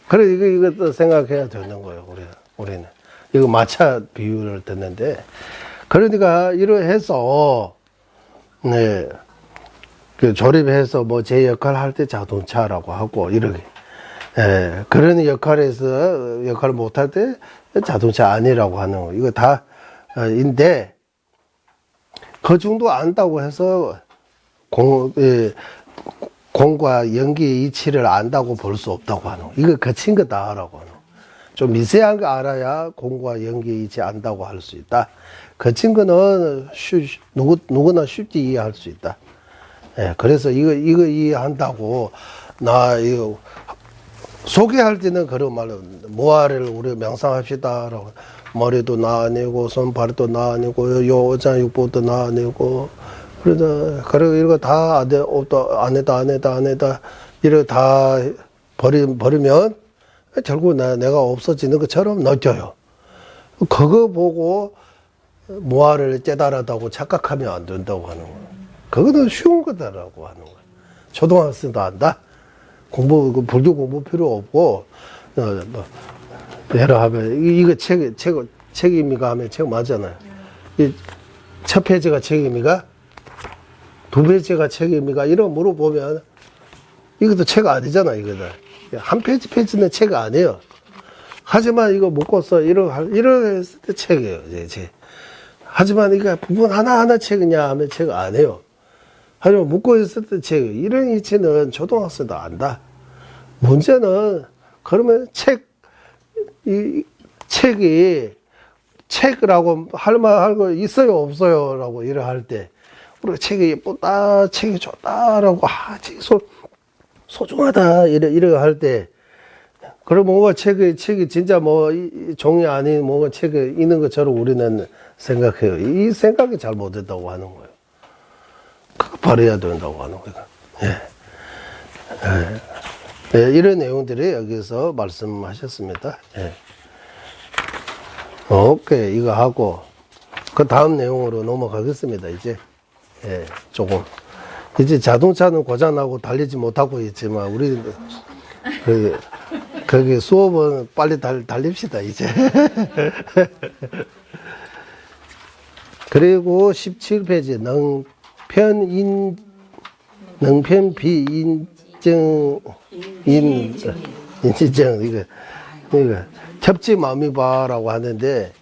그래, 이것도 생각해야 되는 거예요, 우리는. 이거 마차 비유를 듣는데. 그러니까, 이러해서, 네, 조립해서 뭐 제 역할 할 때 자동차라고 하고, 이렇게. 그런 역할을 못할 때 자동차 아니라고 하는 거. 이거 다, 인데, 그 정도 안다고 해서 공과 연기의 이치를 안다고 볼 수 없다고 하는 거. 이거 거친 거다라고 하는 거. 좀 미세한 거 알아야 공과 연기의 이치 안다고 할 수 있다. 거친 거는 누구나 쉽게 이해할 수 있다. 그래서 이거 이해한다고 이거 소개할 때는 그런 말로 모아를 우리 명상합시다라고. 머리도 나아내고 손발도 나아내고 요오장육부도 나아내고 그리고 이거 다 안에다 이거 다 버리면 결국 내가 없어지는 것처럼 느껴요. 그거 보고 모아를 깨달았다고 착각하면 안 된다고 하는 거예요. 그거는 쉬운 거다라고 하는 거예요. 초등학생도 안다. 불교 공부 필요 없고 예를 하면 이거 책입니까 하면 책 맞잖아요. 이 첫 페이지가 책입니까? 두 페이지가 책입니까? 이런 물어보면 이것도 책 아니잖아. 이거는 한 페이지는 책 아니에요. 하지만 이거 묶어서 이런 했을 때 책이에요. 이제. 하지만 이거 부분 하나 책이냐 하면 책 아니에요. 하지만 묶어 있을 때 책. 이런 이치는 초등학생도 안다. 문제는 그러면 책이라고 할 거 있어요, 없어요? 라고 이래 할 때, 우리가 책이 예쁘다, 책이 좋다라고, 책이 소중하다, 이래 할 때, 그럼 뭔가 책이 진짜 종이 아닌 뭔가 책이 있는 것처럼 우리는 생각해요. 이 생각이 잘 못했다고 하는 거예요. 그거 바로해야 된다고 하는 거예요. 예, 이런 내용들이 여기서 말씀하셨습니다. 예. 오케이, 이거 하고 그 다음 내용으로 넘어가겠습니다. 이제 조금 이제 자동차는 고장나고 달리지 못하고 있지만 우리 거기 수업은 빨리 달립시다 이제. 그리고 17페이지 능편 비인증 인지증 이거 첩지 마미바라고 하는데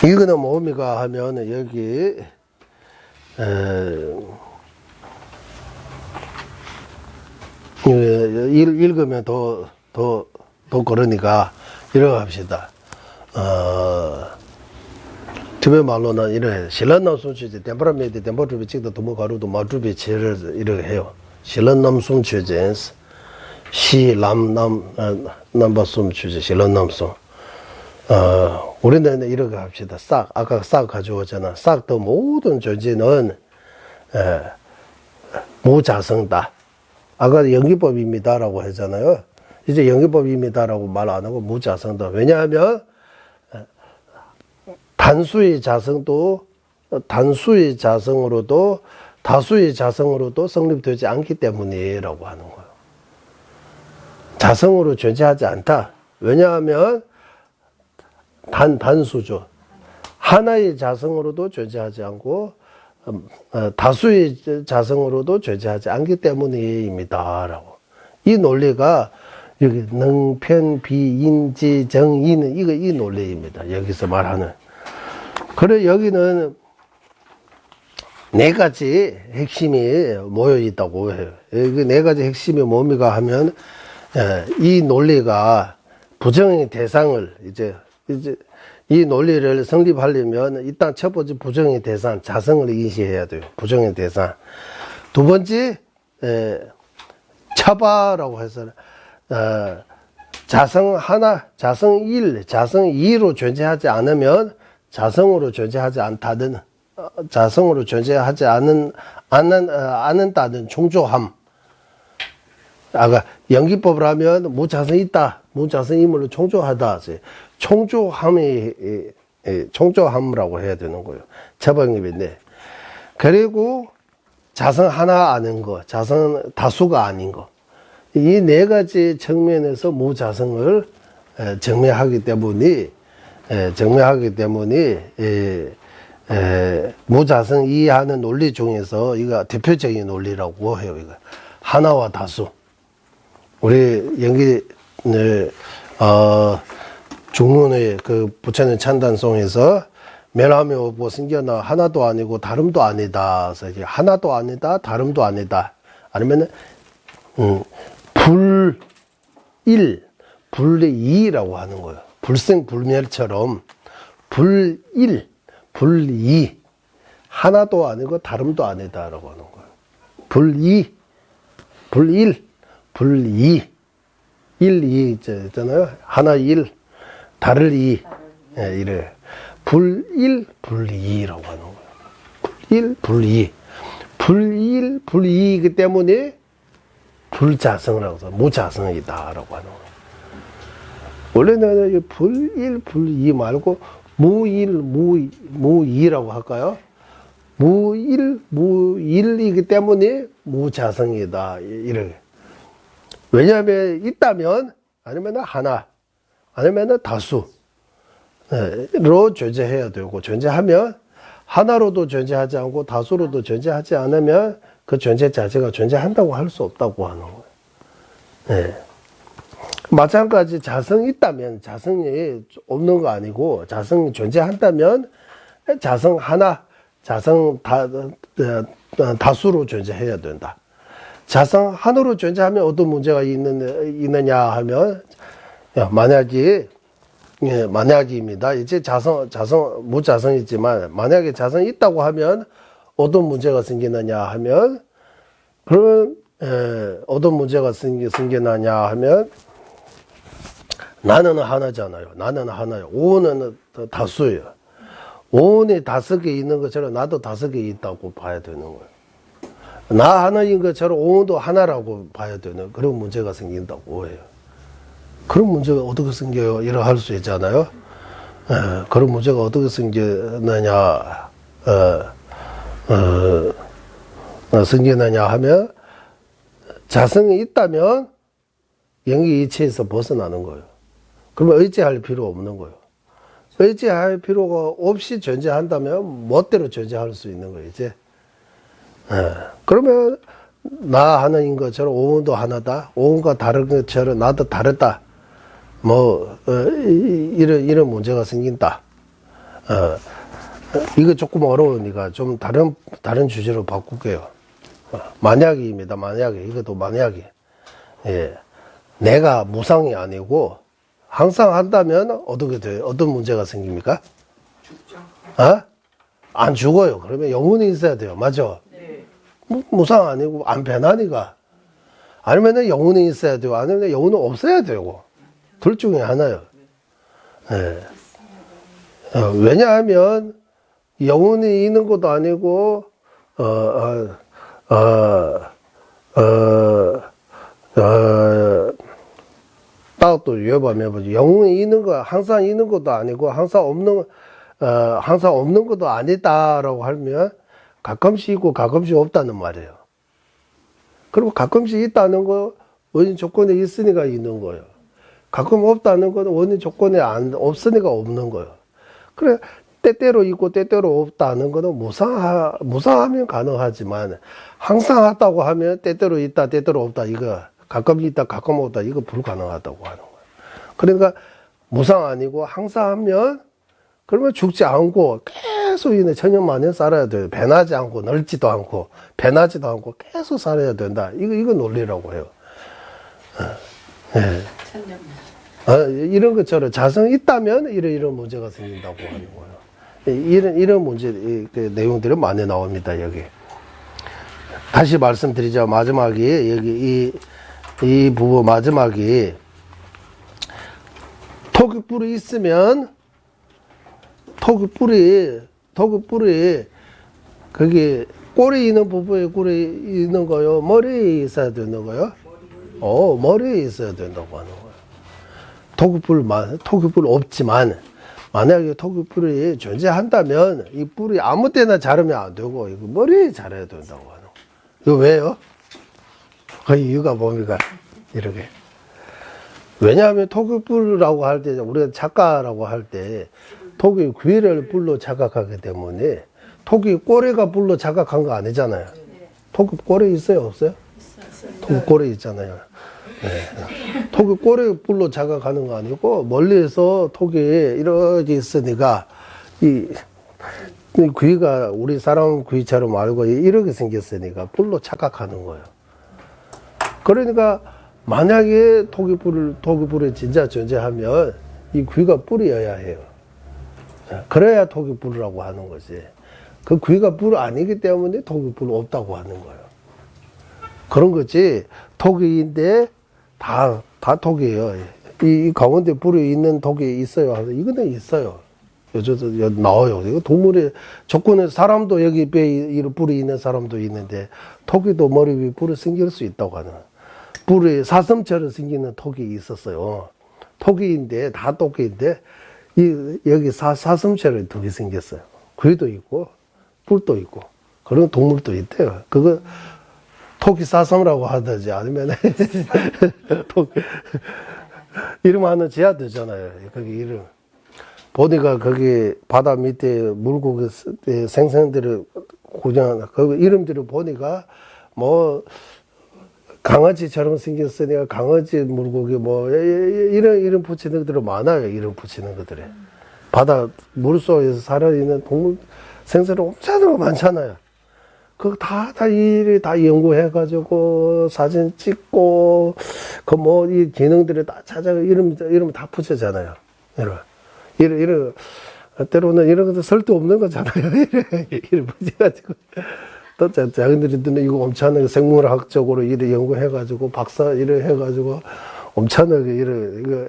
이거는 뭡니까 하면 여기 읽으면 더 그러니까 이러고 합시다. 특별 말로는 이래 신랑남 손취제 덴바라메디 덴바주비 찍다 도모 가루도 마주비 제를 이렇게 해요. 신랑남 손취제 시람남 남바 손취제 신랑남 손. 우리는 이렇게 합시다. 싹 아까 싹 가져오잖아. 싹도 모든 존재는 무자성다. 아까 연기법입니다라고 했잖아요. 이제 연기법입니다라고 말 안 하고 무자성다. 왜냐하면 단수의 자성으로도 다수의 자성으로도 성립되지 않기 때문이라고 하는 거예요. 자성으로 존재하지 않다. 왜냐하면 단수죠. 하나의 자성으로도 존재하지 않고 다수의 자성으로도 존재하지 않기 때문입니다라고. 이 논리가 여기 능편 비인지 정인 이 논리입니다. 여기서 말하는. 그래 여기는 네 가지 핵심이 모여 있다고 해요. 여기 네 가지 핵심이 뭡니까 하면 이 논리가 부정의 대상을 이제 이 논리를 성립하려면 일단 첫 번째 부정의 대상 자성을 인식해야 돼요. 부정의 대상. 두 번째 처바라고 해서 자성 하나, 자성 1, 자성 2로 존재하지 않으면 자성으로 존재하지 않다든 자성으로 존재하지 않는다는 종조함. 아까 연기법을 하면 무자성이 있다. 무자성임으로 종조하다. 총조함이라고 해야 되는 거예요. 처방입인데. 그리고 자성 하나 아는 거, 자성 다수가 아닌 거. 이 네 가지 측면에서 무자성을 증명하기 때문에 무자성 이해하는 논리 중에서 이거 대표적인 논리라고 해요. 이거 하나와 다수. 우리 연기를 중론의 그 부처님 찬단송에서 멸함이 없고 생겨나 하나도 아니고 다름도 아니다. 그래서 이게 하나도 아니다, 다름도 아니다. 아니면은 불일, 불이라고 하는 거예요. 불생불멸처럼 불일, 불이 하나도 아니고 다름도 아니다라고 하는 거예요. 불이, 불일, 불이, 일, 이 있잖아요. 하나 일, 다를 이, 이래. 불일, 불이라고 하는 거예요. 불일, 불이. 불일, 불이이기 때문에 불자성이라고 해서 무자성이다라고 하는 거예요. 원래는 불일, 불이 말고 무일, 무이라고 할까요? 무일, 무일이기 때문에 무자성이다. 이렇게. 왜냐하면 있다면 아니면 하나 아니면 다수로 존재해야 되고 존재하면 하나로도 존재하지 않고 다수로도 존재하지 않으면 그 존재 자체가 존재한다고 할 수 없다고 하는 거예요. 네. 마찬가지 자성이 있다면 자성이 없는 거 아니고 자성이 존재한다면 자성 하나, 자성 다수로 존재해야 된다. 자성 하나로 존재하면 어떤 문제가 있느냐 하면 만약입니다. 이제 무자성이지만 만약에 자성이 있다고 하면 어떤 문제가 생기느냐 하면 그러면 어떤 문제가 생기느냐 하면 나는 하나잖아요. 나는 하나요. 오는 다수예요. 오온이 5개 있는 것처럼 나도 5개 있다고 봐야 되는 거예요. 나 하나인 것처럼 오온도 하나라고 봐야 되는 그런 문제가 생긴다고 해요. 그런 문제가 어떻게 생겨요? 이러 할 수 있잖아요. 그런 문제가 어떻게 생기느냐, 생기느냐 하면 자성이 있다면 영이 이치에서 벗어나는 거예요. 그러면 의지할 필요 없는 거예요. 의지할 필요가 없이 존재한다면 멋대로 존재할 수 있는 거예요, 이제. 그러면 나 하나인 것처럼 오온도 하나다. 오온과 다른 것처럼 나도 다르다. 이런 문제가 생긴다. 이거 조금 어려우니까 좀 다른 주제로 바꿀게요. 만약입니다. 만약에. 이것도 만약에. 예. 내가 무상이 아니고 항상 한다면 어떻게 돼요? 어떤 문제가 생깁니까? 죽죠. 안 죽어요. 그러면 영혼이 있어야 돼요. 맞죠? 네. 무상 아니고 안 변하니까. 아니면 영혼이 있어야 되고, 아니면 영혼은 없어야 되고. 둘 중에 하나요. 예. 왜냐하면 영혼이 있는 것도 아니고, 또 위협하면 영혼이 있는 거 항상 있는 것도 아니고 항상 없는 것도 아니다라고 하면 가끔씩 있고 가끔씩 없다는 말이에요. 그리고 가끔씩 있다는 거 원인 조건에 있으니까 있는 거예요. 가끔 없다는 건 원인 조건에 없으니까 없는 거예요. 그래 때때로 있고 때때로 없다는 거는 무상하면 가능하지만 항상 하다고 하면 때때로 있다 때때로 없다 이거 가끔 있다 가끔 없다 이거 불가능하다고 하는 거예요. 그러니까 무상 아니고 항상 하면 그러면 죽지 않고 계속 이내 천년만년 살아야 돼요. 변하지 않고 늙지도 않고 변하지도 않고 계속 살아야 된다. 이거 논리라고 해요. 네. 이런 것처럼 자성이 있다면 이런 문제가 생긴다고 하는 거예요. 이런 문제 내용들이 많이 나옵니다. 여기 다시 말씀드리자. 마지막에 여기 이 부분 마지막에 토끼뿔이 있으면 토끼뿔이 거기 꼬리 있는 부분에 꼬리 있는 거요. 머리에 있어야 되는 거요. 머리에 있어야 된다고 하는 거예요. 토끼뿔 없지만 만약에 토끼뿔이 존재한다면 이 뿔이 아무 때나 자르면 안 되고 이거 머리에 자라야 된다고 하는 거예요. 이거 왜요? 그 이유가 뭡니까? 이렇게. 왜냐하면 토끼뿔이라고 할 때, 우리가 작가라고 할 때, 토끼 귀를 뿔로 착각하기 때문에, 토끼 꼬리가 뿔로 착각한 거 아니잖아요. 토끼 꼬리 있어요? 없어요? 토끼 꼬리 있잖아요. 네. 토끼 꼬리 뿔로 착각하는 거 아니고, 멀리에서 토끼 이렇게 있으니까, 이 귀가 우리 사람 귀처럼 말고 이렇게 생겼으니까 뿔로 착각하는 거예요. 그러니까 만약에 토끼뿔이 진짜 존재하면 이 귀가 뿔이어야 해요. 그래야 토끼뿔이라고 하는 거지. 그 귀가 뿔 아니기 때문에 토끼뿔 없다고 하는 거예요. 그런 거지. 토끼인데 다 토끼예요. 이 가운데 뿔이 있는 토끼 있어요. 이거는 있어요. 요즘도 나와요. 이거 동물의 조건에 사람도 여기 배에 뿔이 있는 사람도 있는데 토끼도 머리 위에 뿔이 생길 수 있다고 하는. 뿔이 사슴처럼 생기는 토끼 있었어요. 토끼인데 다 토끼인데 여기 사슴처럼 두 개 생겼어요. 귀도 있고 뿔도 있고 그런 동물도 있대요. 그거 토끼 사슴이라고 하든지 아니면 토끼 이름 하나 지어야 되잖아요. 거기 이름. 보니까 거기 바다 밑에 물고기 생선들을 구경하는 그 이름들을 보니까 뭐 강아지처럼 생겼으니까 강아지 물고기 뭐 이런 이름 붙이는 것들이 많아요. 이름 붙이는 것들이 바다 물속에서 살아있는 동물 생선이 엄청 많잖아요. 그거 다 연구해가지고 사진 찍고 그 뭐 이 기능들을 다 찾아 이름 다 붙이잖아요. 이런 때로는 이런 것도 쓸데없는 거잖아요. 이런 붙여가지고 또 자기들이 이거 엄청나게 생물학적으로 이래 연구해가지고 박사 이래 해가지고 엄청나게 이거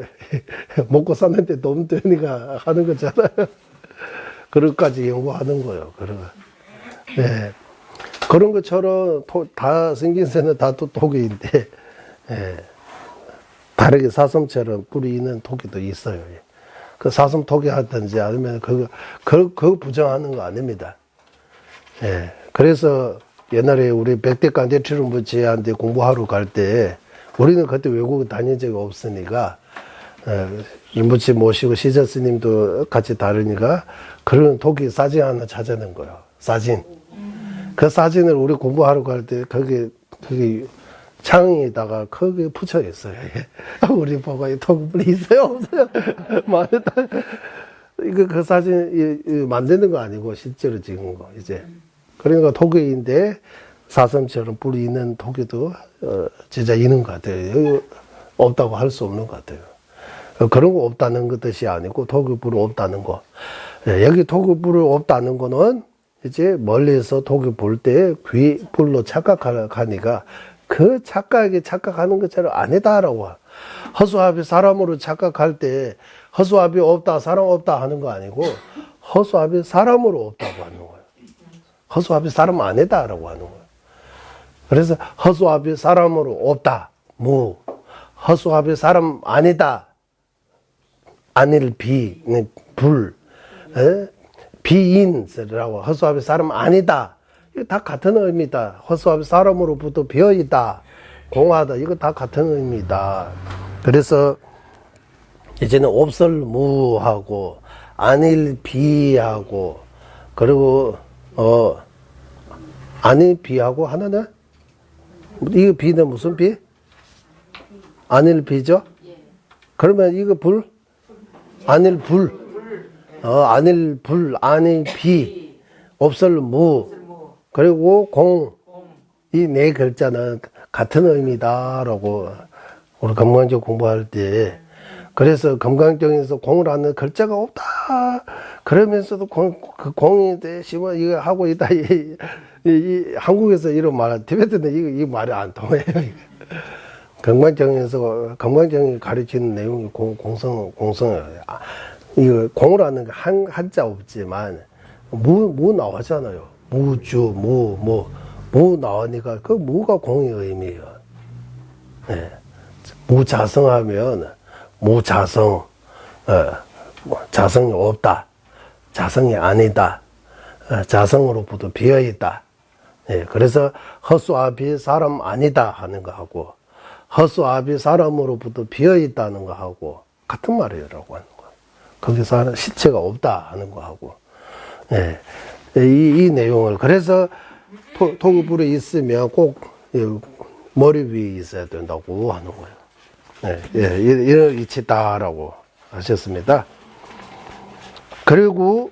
먹고 사는데 도움 되니까 하는 거잖아요. 그런까지 연구하는 거예요. 네. 그런 것처럼 다 생긴새는 다 또 토기인데, 예. 다르게 사슴처럼 뿌리 있는 토기도 있어요. 예. 그 사슴 토기 하든지 아니면 그거 부정하는 거 아닙니다. 예. 그래서 옛날에 우리 백대간 대출은부지한테 공부하러 갈 때 우리는 그때 외국 다닌 적이 없으니까 rinpoche 모시고 시저 스님도 같이 다르니까 그런 토기 사진 하나 찾아낸 거예요. 사진. 그 사진을 우리 공부하러 갈 때 거기 창에다가 크게 붙여 있어요. 우리 보고 이 토기불이 있어요, 없어요? 말했다. 이거 그 사진 만드는 거 아니고 실제로 찍은 거 이제. 그러니까 토기인데 사슴처럼 뿔이 있는 토기도 진짜 있는 것 같아요. 없다고 할 수 없는 것 같아요. 그런 거 없다는 것 뜻이 아니고 토기뿔이 없다는 거. 여기 토기뿔이 없다는 거는 이제 멀리서 토기 볼 때 귀뿔로 착각하니까 그 착각하는 것처럼 아니다라고. 허수아비 사람으로 착각할 때 허수아비 없다, 사람 없다 하는 거 아니고 허수아비 사람으로 없다고 하는 거예요. 허수아비 사람 아니다라고 하는 거예요. 그래서 허수아비 사람으로 없다, 무. 허수아비 사람 아니다, 아닐 비, 불. 비인이라고 허수아비 사람 아니다. 이거 다 같은 의미다. 허수아비 사람으로부터 비어있다, 공하다. 이거 다 같은 의미다. 그래서 이제는 옵설무하고 아닐 비하고 그리고 아닐 비하고 하나는 이거 비는 무슨 비? 아닐 비죠? 그러면 이거 불? 아닐 불. 아닐 불, 아닐 비, 옵설무, 그리고 공. 이 네 글자는 같은 의미다라고 우리 금강경 공부할 때. 그래서 금강경에서 공을 하는 글자가 없다. 그러면서도 그 공에 대해서 이거 하고 있다. 한국에서 이런 말, 티베트는 이 말이 안 통해요. 금강경이 가르치는 내용이 공성이에요. 이거 공을 게 한자 없지만 무 나오잖아요. 무주 무 나오니까 그 무가 공의 의미예요. 네. 무자성하면 무자성, 자성이 없다, 자성이 아니다, 자성으로부터 비어 있다. 네. 그래서 허수아비 사람 아니다 하는 거 하고 허수아비 사람으로부터 비어 있다는 거 하고 같은 말이라고 하는. 거기서 실체가 없다 하는 거하고, 예. 이 내용을, 그래서 토기불이 있으면 꼭 머리 위에 있어야 된다고 하는 거예요. 예. 이런 위치다라고 하셨습니다. 그리고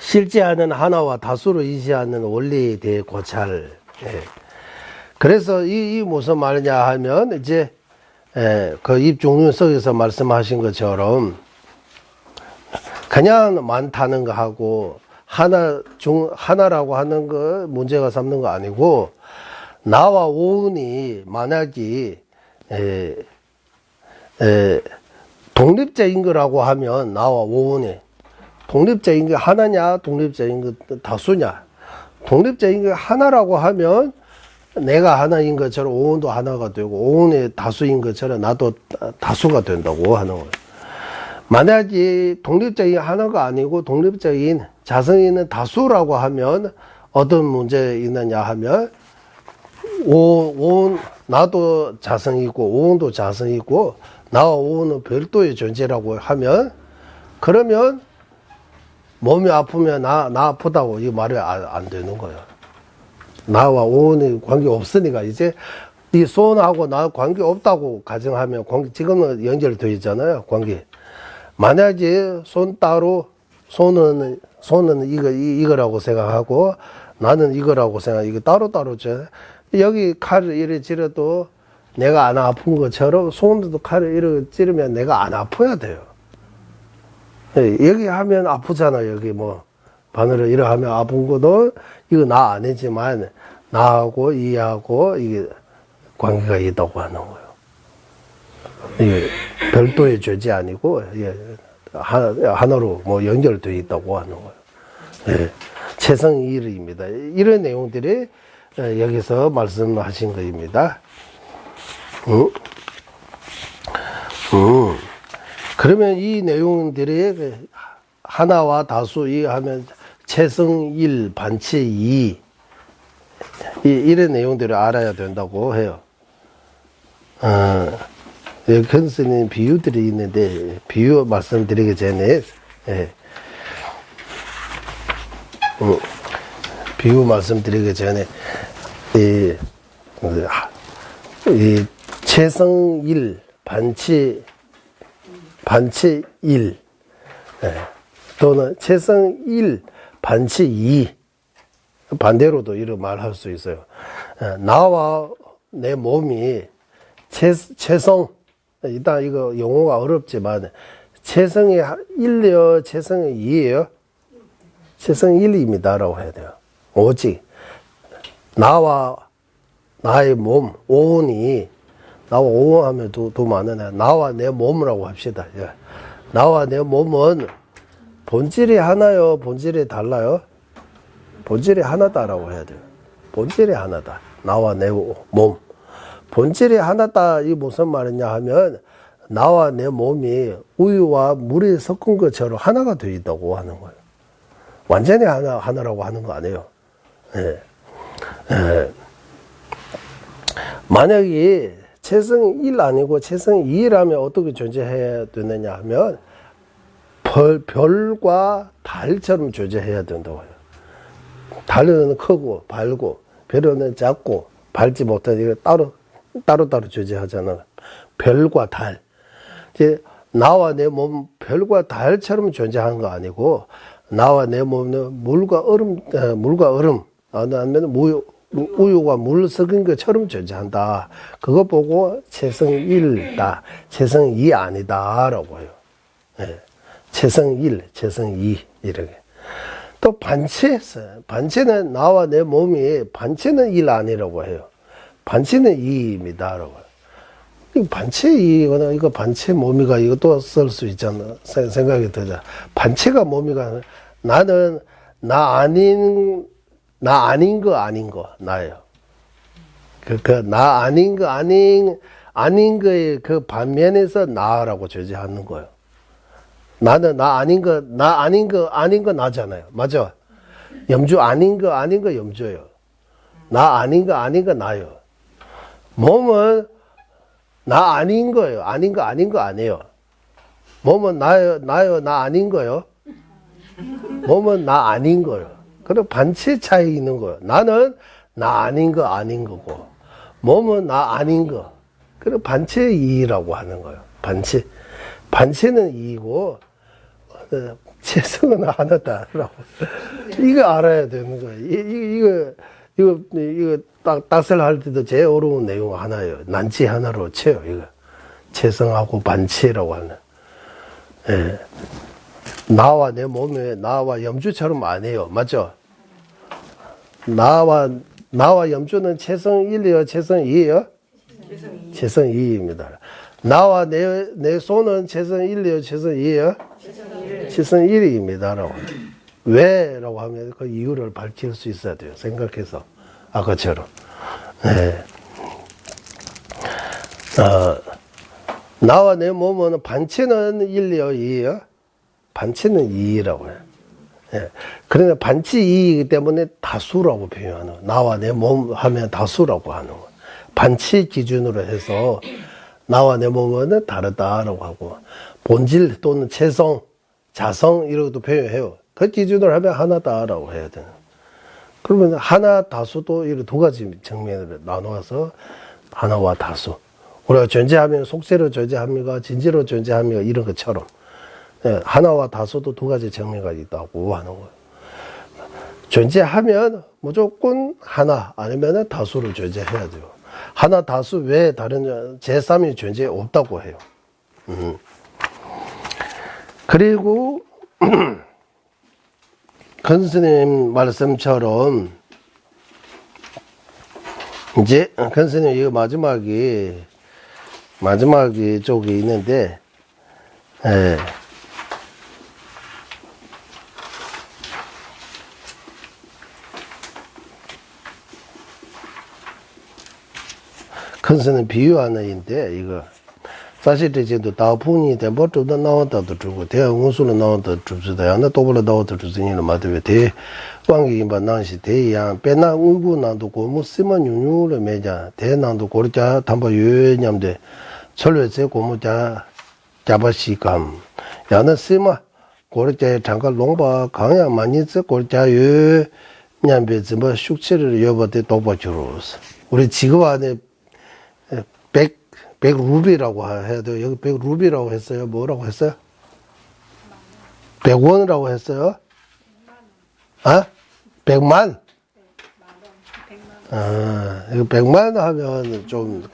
실제하는 하나와 다수로 인시하는 원리에 대해 고찰. 예. 그래서 이 무슨 말이냐 하면 이제 그 입종륜석에서 말씀하신 것처럼 그냥 많다는 거 하고 하나라고 하는 거 문제가 삼는 거 아니고 나와 오은이 만약에 독립자인 거라고 하면 나와 오은이 독립자인 게 하나냐 독립자인 거 다수냐. 독립자인 게 하나라고 하면 내가 하나인 것처럼 오은도 하나가 되고 오은이 다수인 것처럼 나도 다수가 된다고 하는 거예요. 만약에 독립적인 하나가 아니고 독립적인 자성이 있는 다수라고 하면 어떤 문제 있느냐 하면 오은 나도 자성이고 오은도 자성이고 나와 오은은 별도의 존재라고 하면 그러면 몸이 아프면 나 아프다고 이 말이 안 되는 거예요. 나와 오은이 관계 없으니까 이제 이 손하고 나 관계 없다고 가정하면 지금은 연결되어 있잖아요. 관계. 만약에 손 따로 손은 이거라고 생각하고 나는 이거라고 이거 따로 줘. 여기 칼을 이렇게 찌르도 내가 안 아픈 것처럼 손도 칼을 이렇게 찌르면 내가 안 아파야 돼요. 여기 하면 아프잖아. 여기 뭐 바늘을 이렇게 하면 아픈 것도 이거 나 아니지만 나하고 이하고 이게 관계가 있다고 하는 거예요. 예, 별도의 죄지 아니고 예, 하나로 뭐 연결되어 있다고 하는 거예요. 예, 최성일입니다. 이런 내용들이 여기서 말씀하신 거입니다. 그러면 이 내용들이 하나와 다수 이 하면 최성일 반체 이 이런 내용들을 알아야 된다고 해요. 큰 스님 비유들이 있는데 비유 말씀드리기 전에 예. 비유 말씀드리기 전에 이 최성일 반체 일 예. 또는 최성일 반체 이 반대로도 이런 말 할 수 있어요. 나와 내 몸이 최성 일단 이거 용어가 어렵지만 최성이 1이요 최성이 2예요 최성이 1입니다라고 해야 돼요. 오직 나와 나의 몸 오온이 나와 오온하면 더 많으네. 나와 내 몸이라고 합시다. 예. 나와 내 몸은 본질이 하나요 본질이 달라요? 본질이 하나다라고 해야 돼요. 본질이 하나다. 나와 내 몸. 본질이 하나다. 이 무슨 말이냐 하면 나와 내 몸이 우유와 물이 섞은 것처럼 하나가 되어 있다고 하는 거예요. 완전히 하나라고 하는 거 아니에요. 예. 예. 만약에 최성 1 아니고 최성 2라면 어떻게 존재해야 되느냐 하면 별과 달처럼 존재해야 된다고 해요. 달은 크고 밝고 별은 작고 밝지 못한 이거 따로 존재하잖아. 별과 달. 이제 나와 내 몸 별과 달처럼 존재하는 거 아니고 나와 내 몸은 물과 얼음 아니면 우유가 물 섞은 것처럼 존재한다. 그거 보고 최성 1다. 최성 2 아니다라고 해요. 예. 최성 1, 최성 2 이렇게. 또 반체, 반체는 나와 내 몸이 반체는 1 아니라고 해요. 반체는 2입니다라고. 이 반체 2거나 이거 반체 몸이가 이것도 쓸 수 있잖아. 생각이 들자. 반체가 몸이가 나는 나 아닌 거 나예요. 나 아닌 거 아닌 거의 그 반면에서 나라고 존재하는 거예요. 나는 나 아닌 거 나잖아요. 맞아? 염주 아닌 거 염주예요. 나 아닌 거 나요. 몸은 나 아닌 거예요. 아닌 거 아니에요. 몸은 나요, 나 아닌 거요. 몸은 나 아닌 거예요. 그리고 반체 차이 있는 거예요. 나는 나 아닌 거 아닌 거고, 몸은 나 아닌 거. 그리고 반체 2라고 하는 거예요. 반체는 2고, 최성은 하나다라고. 이거 알아야 되는 거예요. 이거 딱설 할 때도 제일 어려운 내용 하나예요. 난치 하나로 쳐요, 이거. 최성하고 반체라고 하는. 예. 나와 내 몸에 나와 염주처럼 아니에요. 맞죠? 나와 염주는 최성 1이에요? 최성 2예요? 최성 2입니다. 나와 내 손은 최성 1이에요? 최성 2예요? 최성 1입니다. 왜라고 하면 그 이유를 밝힐 수 있어야 돼요. 생각해서. 아까처럼. 네. 나와 내 몸은 반체는 1이에요? 2예요? 반체는 2라고 해요. 예. 그러나 반체 2이기 때문에 다수라고 표현하는 거예요. 나와 내 몸 하면 다수라고 하는 거예요. 반체 기준으로 해서 나와 내 몸은 다르다라고 하고 본질 또는 체성, 자성 이렇게도 표현해요. 그 기준으로 하면 하나다라고 해야 되는. 그러면 하나 다수도 이렇게 두 가지 측면으로 나누어서 하나와 다수. 우리가 존재하면 속세로 존재합니까? 진지로 존재합니까? 이런 것처럼. 예, 하나와 다수도 두 가지 정리가 있다고 하는 거예요. 존재하면 무조건 하나 아니면 다수로 존재해야 돼요. 하나 다수 외에 다른 제3의 존재 없다고 해요. 그리고 근스님 말씀처럼 이제 근스님 이거 마지막에 마지막 쪽에 있는데, 예. 큰스는 비유하는 인데, 이거. 사실 이제도 다분히 대뭐 좀더 나왔다도 주고, 대응수로 나왔다도 줍시다. 야나 또불러 나왔다도 주시니는 마드베 대, 왕기 인바 난시 대양, 빼나 우구 난도 고무 쓰면 유유를 매자, 대난도 고르자, 담바 유연냠대, 철외제 고무자, 자바시감. 야나 쓰마, 고르자, 잠깐 롱바, 강야 많이 쓰, 고르자, 유, 냠베, 뭐, 숙취를 여버대 도바주로스. 우리 지금 안에 100 루비라고 해야 돼요. 여기 100 루비라고 했어요. 뭐라고 했어요? 100원이라고 했어요? 아? 100만? 아, 이거 100만 하면 좀,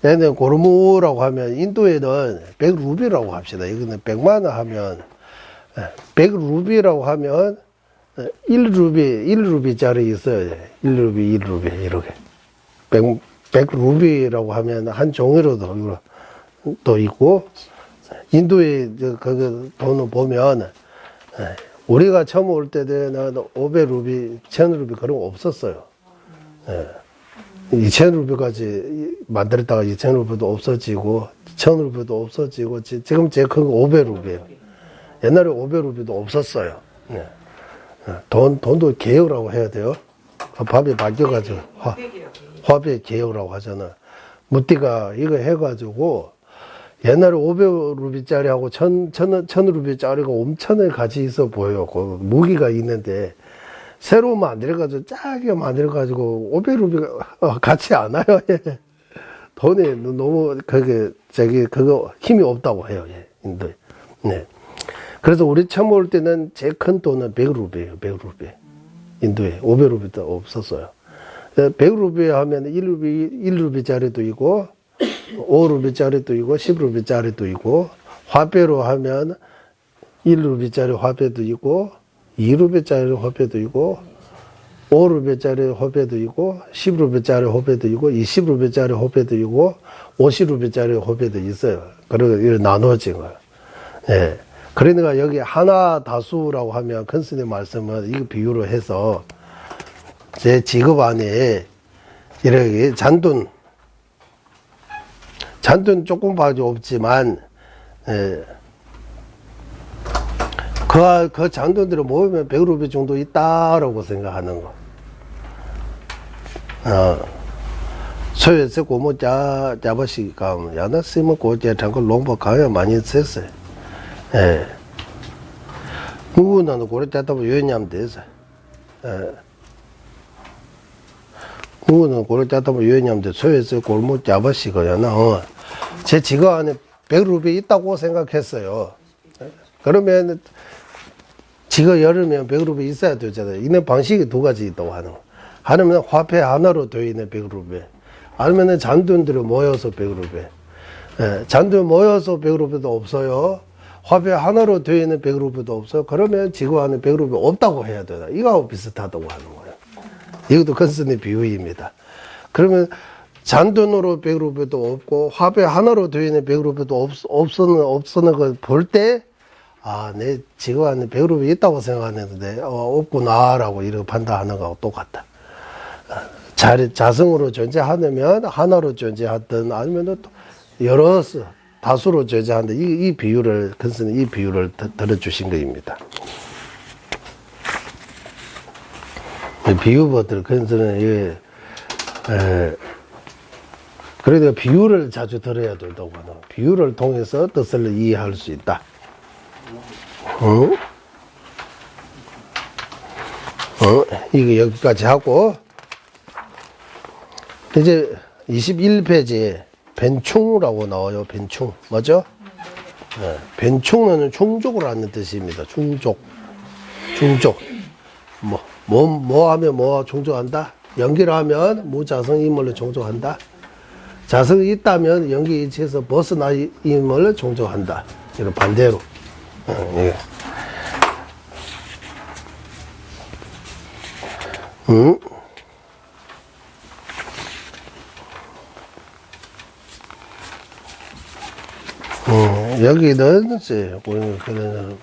얘네 고르무라고 하면 인도에는 100 루비라고 합시다. 이거는 100만 하면, 100 루비라고 하면 1루비짜리 있어요. 1루비, 이렇게. 100 루비라고 하면 한 종이로도 또 있고, 인도의 그 돈을 보면, 우리가 처음 올 때는 500 루비, 1000 루비 그런 거 없었어요. 2000 루비까지 만들었다가 2000 루비도 없어지고, 1000 루비도 없어지고, 지금 제일 큰 거 500 루비예요. 옛날에 500 루비도 없었어요. 돈도 개혁이라고 해야 돼요. 밥이 바뀌어가지고. 화폐 개혁이라고 하잖아. 무띠가 이거 해가지고 옛날에 500루비짜리하고 1000루비짜리가 엄청나게 같이 있어 보여요. 그 무기가 있는데 새로 만들어가지고 짜게 만들어가지고 500루비가 같이 안 와요. 돈이 너무 그거 힘이 없다고 해요. 인도에. 네. 그래서 우리 처음 올 때는 제일 큰 돈은 100루비예요. 100루비. 인도에 500루비도 없었어요. 100루비 하면 1루비짜리도 있고, 5루비짜리도 있고, 10루비짜리도 있고, 화폐로 하면 1루비짜리 화폐도 있고, 2루비짜리 화폐도 있고, 5루비짜리 화폐도 있고, 10루비짜리 화폐도 있고, 20루비짜리 화폐도 있고, 50루비짜리 화폐도 있어요. 그리고 이렇게 나누어진 거예요. 예. 그러니까 여기 하나 다수라고 하면 큰스님 말씀은 이거 비유로 해서 제 직업 안에 이렇게 잔돈 조금밖에 없지만, 그 잔돈들을 모으면 100루비 정도 있다라고 생각하는 거. 소유세 고모 자바시 감 야나 쓰면 고제 잠깐 롱바 가야 많이 썼어요. 예. 누구나도 고래 때다 보면 요냐면 돼서. 누구는 고래 때다 보면 요냐면 돼. 소유세 골목 자바시거야 나. 제 직업 안에 100루비 있다고 생각했어요. 그러면 지가 열으면 100루비 있어야 되잖아요. 있는 방식이 두 가지 있다고 하는 거. 하나는 화폐 하나로 되어 있는 100루비. 아니면은 잔돈들을 모여서 100루비. 예, 잔돈 모여서 100루비도 없어요. 화폐 하나로 되어 있는 100루비도 없어요. 그러면 지구 안에 100루비 없다고 해야 되나. 이거하고 비슷하다고 하는 거예요. 이것도 큰스님 비유입니다. 그러면 잔돈으로 100루비도 없고 화폐 하나로 되어 있는 100루비도 없는 걸 볼 때, 아, 내 지구 안에 100루비 있다고 생각했는데 없구나라고 이렇게 판단하는 거하고 똑같다. 자성으로 존재하면 하나로 존재하든 아니면 또 여러 다수로 존재하는데 이 비유를 큰스님 이 비유를 들어주신 거입니다. 비유법들 큰스님 그래도 비유를 자주 들어야 된다고 하는 비유를 통해서 뜻을 이해할 수 있다. 이거 여기까지 하고 이제 21페이지에 벤충이라고 나와요. 벤충 맞죠? 네. 벤충은 충족을 하는 뜻입니다. 충족 뭐 하면 뭐 충족한다? 연기를 하면 무자성임을 충족한다. 자성이 있다면 연기 일치에서 벗어나임을 충족한다. 이거 반대로. 예. 여기는 이제 보면 그는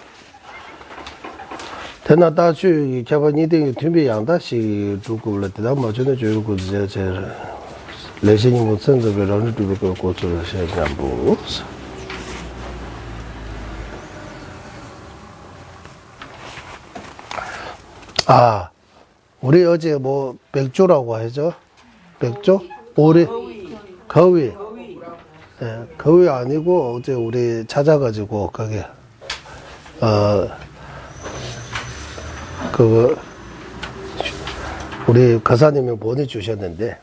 대나 다시 개발 이定准备养大是如果了的嘛真的就估计这那些人甚至被让你准备个过去了些干部아 우리 어제 뭐 백조라고 하죠 백조 우리 거위 예, 거위 아니고 어제 우리 찾아가지고 거기 그거 우리 거사님이 보내주셨는데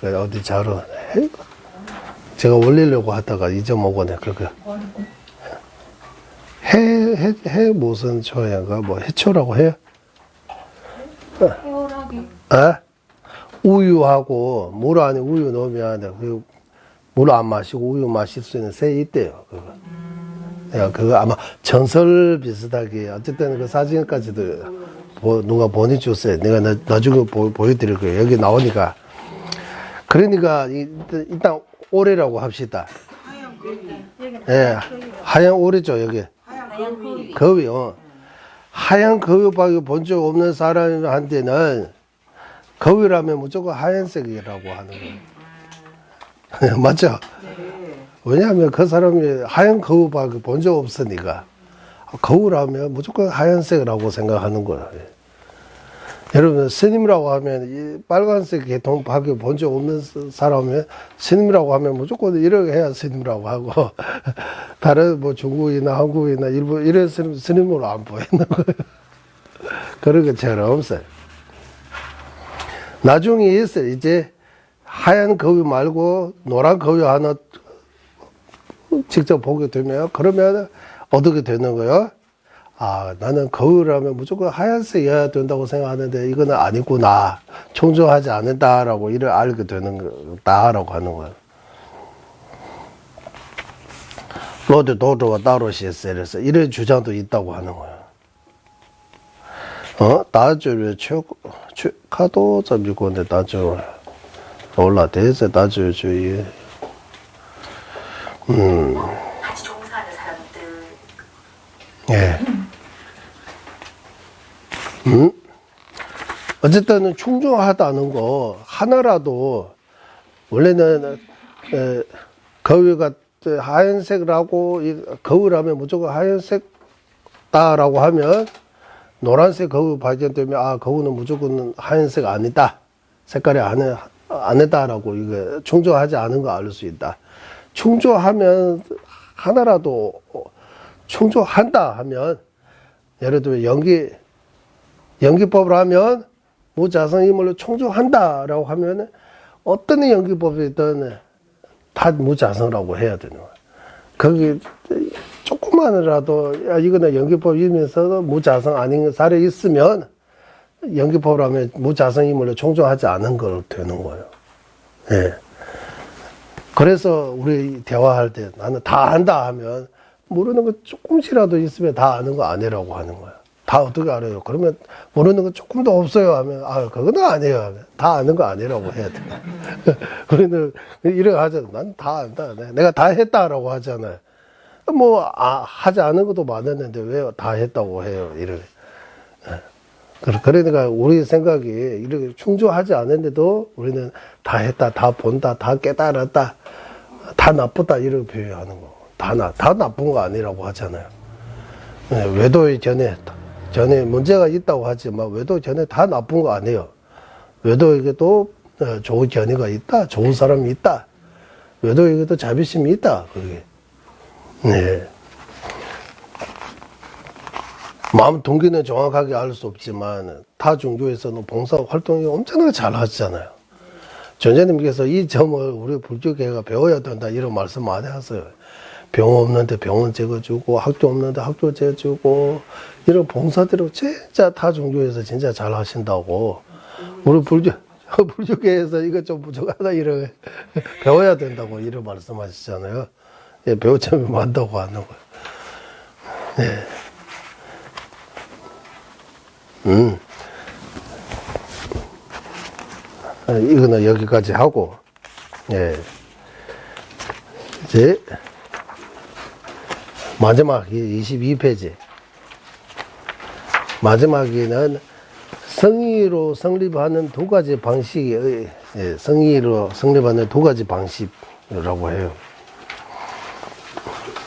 어디 자러 제가 올리려고 하다가 잊어먹었네 그거 해 무슨 초야가 뭐 해초라고 해요? 해오라기. 에? 우유하고 물 안에 우유 넣으면 물 안 마시고 우유 마실 수 있는 새 있대요. 그거. 야, 그거 아마 전설 비슷하게 어쨌든 그 사진까지도 누가 보내줬어요. 내가 나중에 보여드릴 거예요. 여기 나오니까. 그러니까 일단 오래라고 합시다. 예, 하얀 오래죠 여기. 하얀 거위. 거위. 하얀 거위밖에 본 적 없는 사람한테는 거위라면 무조건 하얀색이라고 하는 거예요. 맞죠? 왜냐하면 그 사람이 하얀 거위밖에 본 적 없으니까 거위라면 무조건 하얀색이라고 생각하는 거예요. 여러분 스님이라고 하면 이 빨간색 계통밖에 본 적 없는 사람이 스님이라고 하면 무조건 이렇게 해야 스님이라고 하고 다른 뭐 중국이나 한국이나 일본 이런 스님으로 안 보이는 거예요. 그런 것처럼 없어요. 나중에 있어요. 이제 하얀 거위 말고 노란 거위 하나 직접 보게 되면 그러면 어떻게 되는 거예요? 아, 나는 거위라면 무조건 하얀색이어야 된다고 생각하는데 이거는 아니구나. 청정하지 않는다라고 이를 알게 되는 거다라고 하는 거예요. 로드 도도가 따로 시스에서 이런 주장도 있다고 하는 거예요. 다주를 카도 잡이고인데 다주 올라 대세 다주 주의 같이 종사하는 사람들. 예. 어쨌든 충족하다는 거 하나라도 원래는 거위가 하얀색이라고 거위라면 무조건 하얀색다라고 하면 노란색 거위 발견되면 아 거위는 무조건 하얀색 아니다 색깔이 아니다라고 이거 충족하지 않은 거 알 수 있다. 충족하면 하나라도 충족한다 하면 예를 들어 연기법을 하면 무자성이물로 충족한다라고 하면 어떤 연기법이든 다 무자성이라고 해야 되는 거야. 거기 조금만이라도 야, 이거는 연기법이면서도 무자성 아닌 사례 있으면 연기법을 하면 무자성이물로 충족하지 않은 걸 되는 거예요. 예. 그래서 우리 대화할 때 나는 다 안다 하면 모르는 거 조금씩이라도 있으면 다 아는 거 아니라고 하는 거야. 다 어떻게 알아요? 그러면 모르는 거 조금도 없어요 하면 아 그거는 아니에요 하면 다 아는 거 아니라고 해야 돼. 우리는 이렇게 하잖아. 난 다 안다. 내가 다 했다라고 하잖아요. 뭐 하지 않은 것도 많았는데 왜 다 했다고 해요? 이렇게. 그러니까 우리 생각이 이렇게 충족하지 않은데도 우리는 다 했다, 다 본다, 다 깨달았다, 다 나쁘다 이렇게 표현하는 거. 다 나쁜 거 아니라고 하잖아요. 외도 전에 문제가 있다고 하지만 외도 전에 다 나쁜 거 아니에요. 외도에게도 좋은 견해가 있다, 좋은 사람이 있다. 외도에게도 자비심이 있다. 그게. 네. 마음 동기는 정확하게 알 수 없지만 타 종교에서는 봉사 활동이 엄청나게 잘 하시잖아요. 전재님께서 이 점을 우리 불교계가 배워야 된다 이런 말씀 많이 하세요. 병원 없는데 병원 재어주고 학교 없는데 학교 재어주고 이런 봉사대로 진짜 타 종교에서 진짜 잘 하신다고 우리 불교계에서 이거 좀 부족하다 이런 배워야 된다고 이런 말씀하시잖아요. 예, 배울 점이 많다고 하는 거예요. 네. 이거는 여기까지 하고, 예. 이제, 마지막 22페이지. 마지막에는 성의로 성립하는 두 가지 방식이, 성의로 성립하는 두 가지 방식이라고 해요.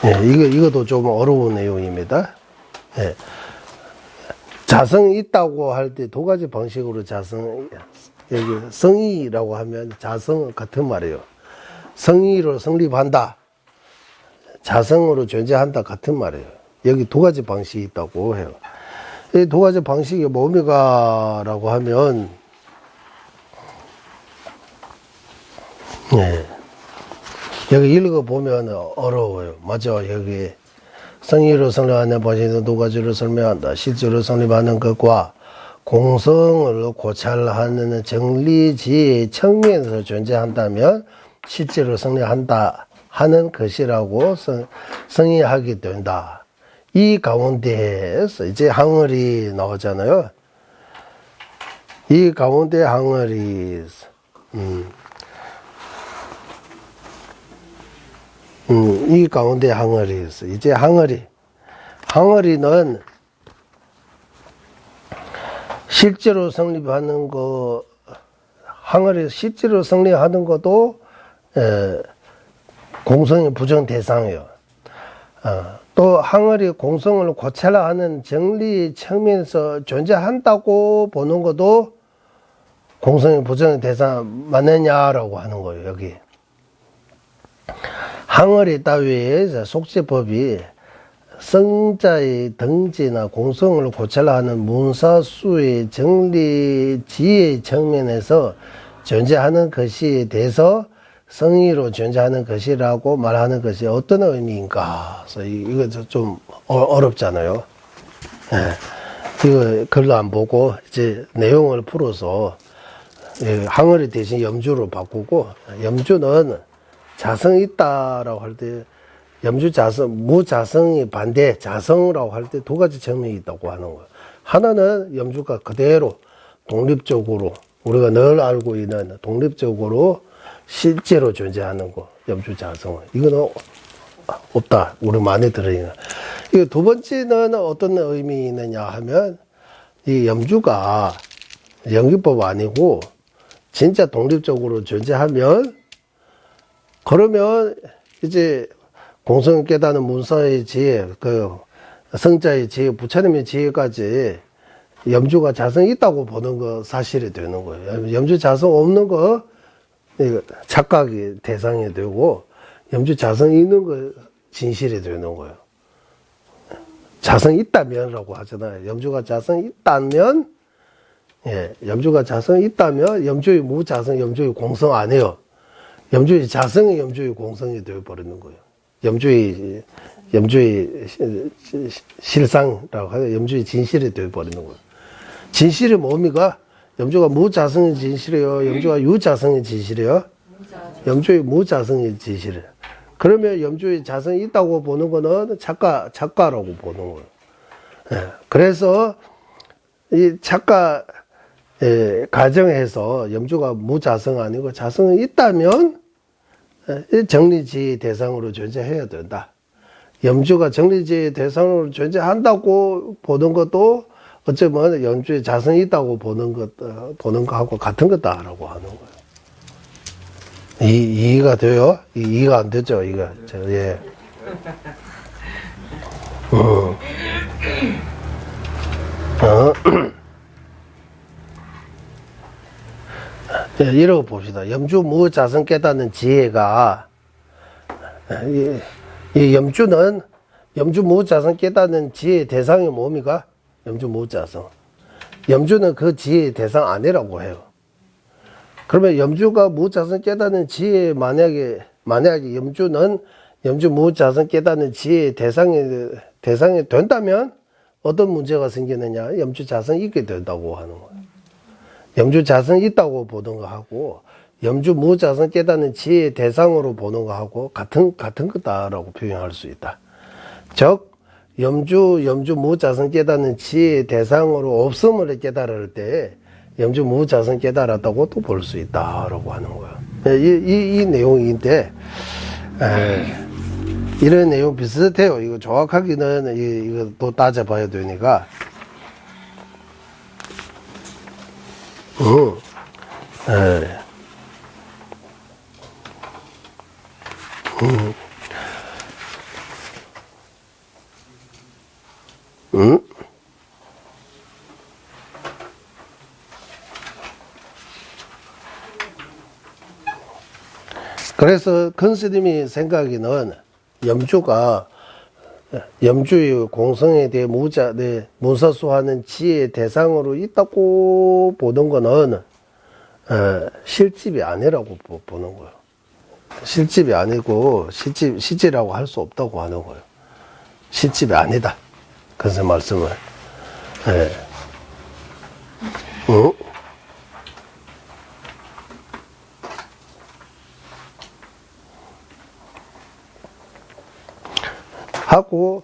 이것도 좀 어려운 내용입니다. 자성이 있다고 할 때 두 가지 방식으로 여기 성의라고 하면 자성 같은 말이에요. 성의로 성립한다. 자성으로 존재한다 같은 말이에요. 여기 두 가지 방식이 있다고 해요. 이 두 가지 방식이 뭡니까라고 하면, 여기 읽어보면 어려워요. 맞죠? 여기 성의로 성립하는 방식은 두 가지로 설명한다. 실제로 성립하는 것과 공성을 고찰하는 정리지의 측면에서 존재한다면 실제로 성립한다 하는 것이라고 성의하게 된다. 이 가운데에서 이제 항어리 나오잖아요. 이 가운데 항어리, 이 가운데 항어리 있어. 이제 항어리는 실제로 성립하는 거, 항어리 실제로 성립하는 것도 공성의 부정 대상이에요. 또 항어리 공성을 고찰라 하는 정리 측면에서 존재한다고 보는 것도 공성의 부정의 대상 맞느냐라고 하는 거예요. 여기 항어리 따위의 속죄법이 성자의 등지나 공성을 고찰라 하는 문사수의 정리 지혜 측면에서 존재하는 것에 대해서 성의로 존재하는 것이라고 말하는 것이 어떤 의미인가? 그래서 이거 좀 어렵잖아요. 이거 글도 안 보고 이제 내용을 풀어서 항어리 대신 염주로 바꾸고, 염주는 자성이 있다라고 할 때 염주 자성, 무자성이 반대 자성이라고 할 때 두 가지 측면이 있다고 하는 거예요. 하나는 염주가 그대로 독립적으로 우리가 늘 알고 있는 독립적으로 실제로 존재하는 거, 염주 자성은. 이거는 없다. 우리 마음에 들으니까. 이거 두 번째는 어떤 의미 있느냐 하면, 이 염주가 연기법 아니고, 진짜 독립적으로 존재하면, 그러면 이제 공성 깨닫는 문서의 지혜, 성자의 지혜, 부처님의 지혜까지 염주가 자성이 있다고 보는 거 사실이 되는 거예요. 염주 자성 없는 거, 착각이 대상이 되고, 염주 자성이 있는 거 진실이 되는 거예요. 자성이 있다면이라고 하잖아요. 염주가 자성이 있다면, 염주가 자성이 있다면, 염주의 무자성, 염주의 공성 아니에요. 염주의 자성이 염주의 공성이 되어버리는 거예요. 염주의 실상이라고 하죠. 염주의 진실이 되어버리는 거예요. 진실이 뭡니까? 염주가 무자성의 진실이에요? 염주가 유자성의 진실이에요? 염주의 무자성의 진실이에요. 그러면 염주의 자성이 있다고 보는 거는 착가라고 보는 거예요. 그래서 이 착가 가정에서 염주가 무자성 아니고 자성이 있다면 정리지의 대상으로 존재해야 된다. 염주가 정리지의 대상으로 존재한다고 보는 것도 어쩌면 염주에 자성이 있다고 보는 거하고 같은 거다라고 하는 거예요. 이해가 돼요? 이해가 안 되죠? 이러고 봅시다. 염주 무자성 깨닫는 지혜가, 이 염주는, 염주 무자성 깨닫는 지혜의 대상이 뭡니까? 염주 무자성. 염주는 그 지혜의 대상 아니라고 해요. 그러면 염주가 무자성 깨닫는 지혜, 만약에 염주는 염주 무자성 깨닫는 지혜의 대상이 된다면 어떤 문제가 생기느냐? 염주 자성이 있게 된다고 하는 거예요. 염주 자성이 있다고 보는 거하고 염주 무자성 깨닫는 지혜의 대상으로 보는 거하고 같은 거다라고 표현할 수 있다. 즉 염주 무자성 깨닫는 지혜의 대상으로 없음을 깨달을 때 염주 무자성 깨달았다고 또 볼 수 있다라고 하는 거예요. 이 내용인데 이런 내용 비슷해요. 이거 정확하게는 이거 또 따져봐야 되니까. 예. 그래서 큰스님이 생각에는 염주의 공성에 대해 문사수하는 지혜의 대상으로 있다고 보는 거는 실집이 아니라고 보는 거예요. 실집이 아니고 실제라고 할 수 없다고 하는 거예요. 실집이 아니다. 그래서 말씀을. 예. 응? 하고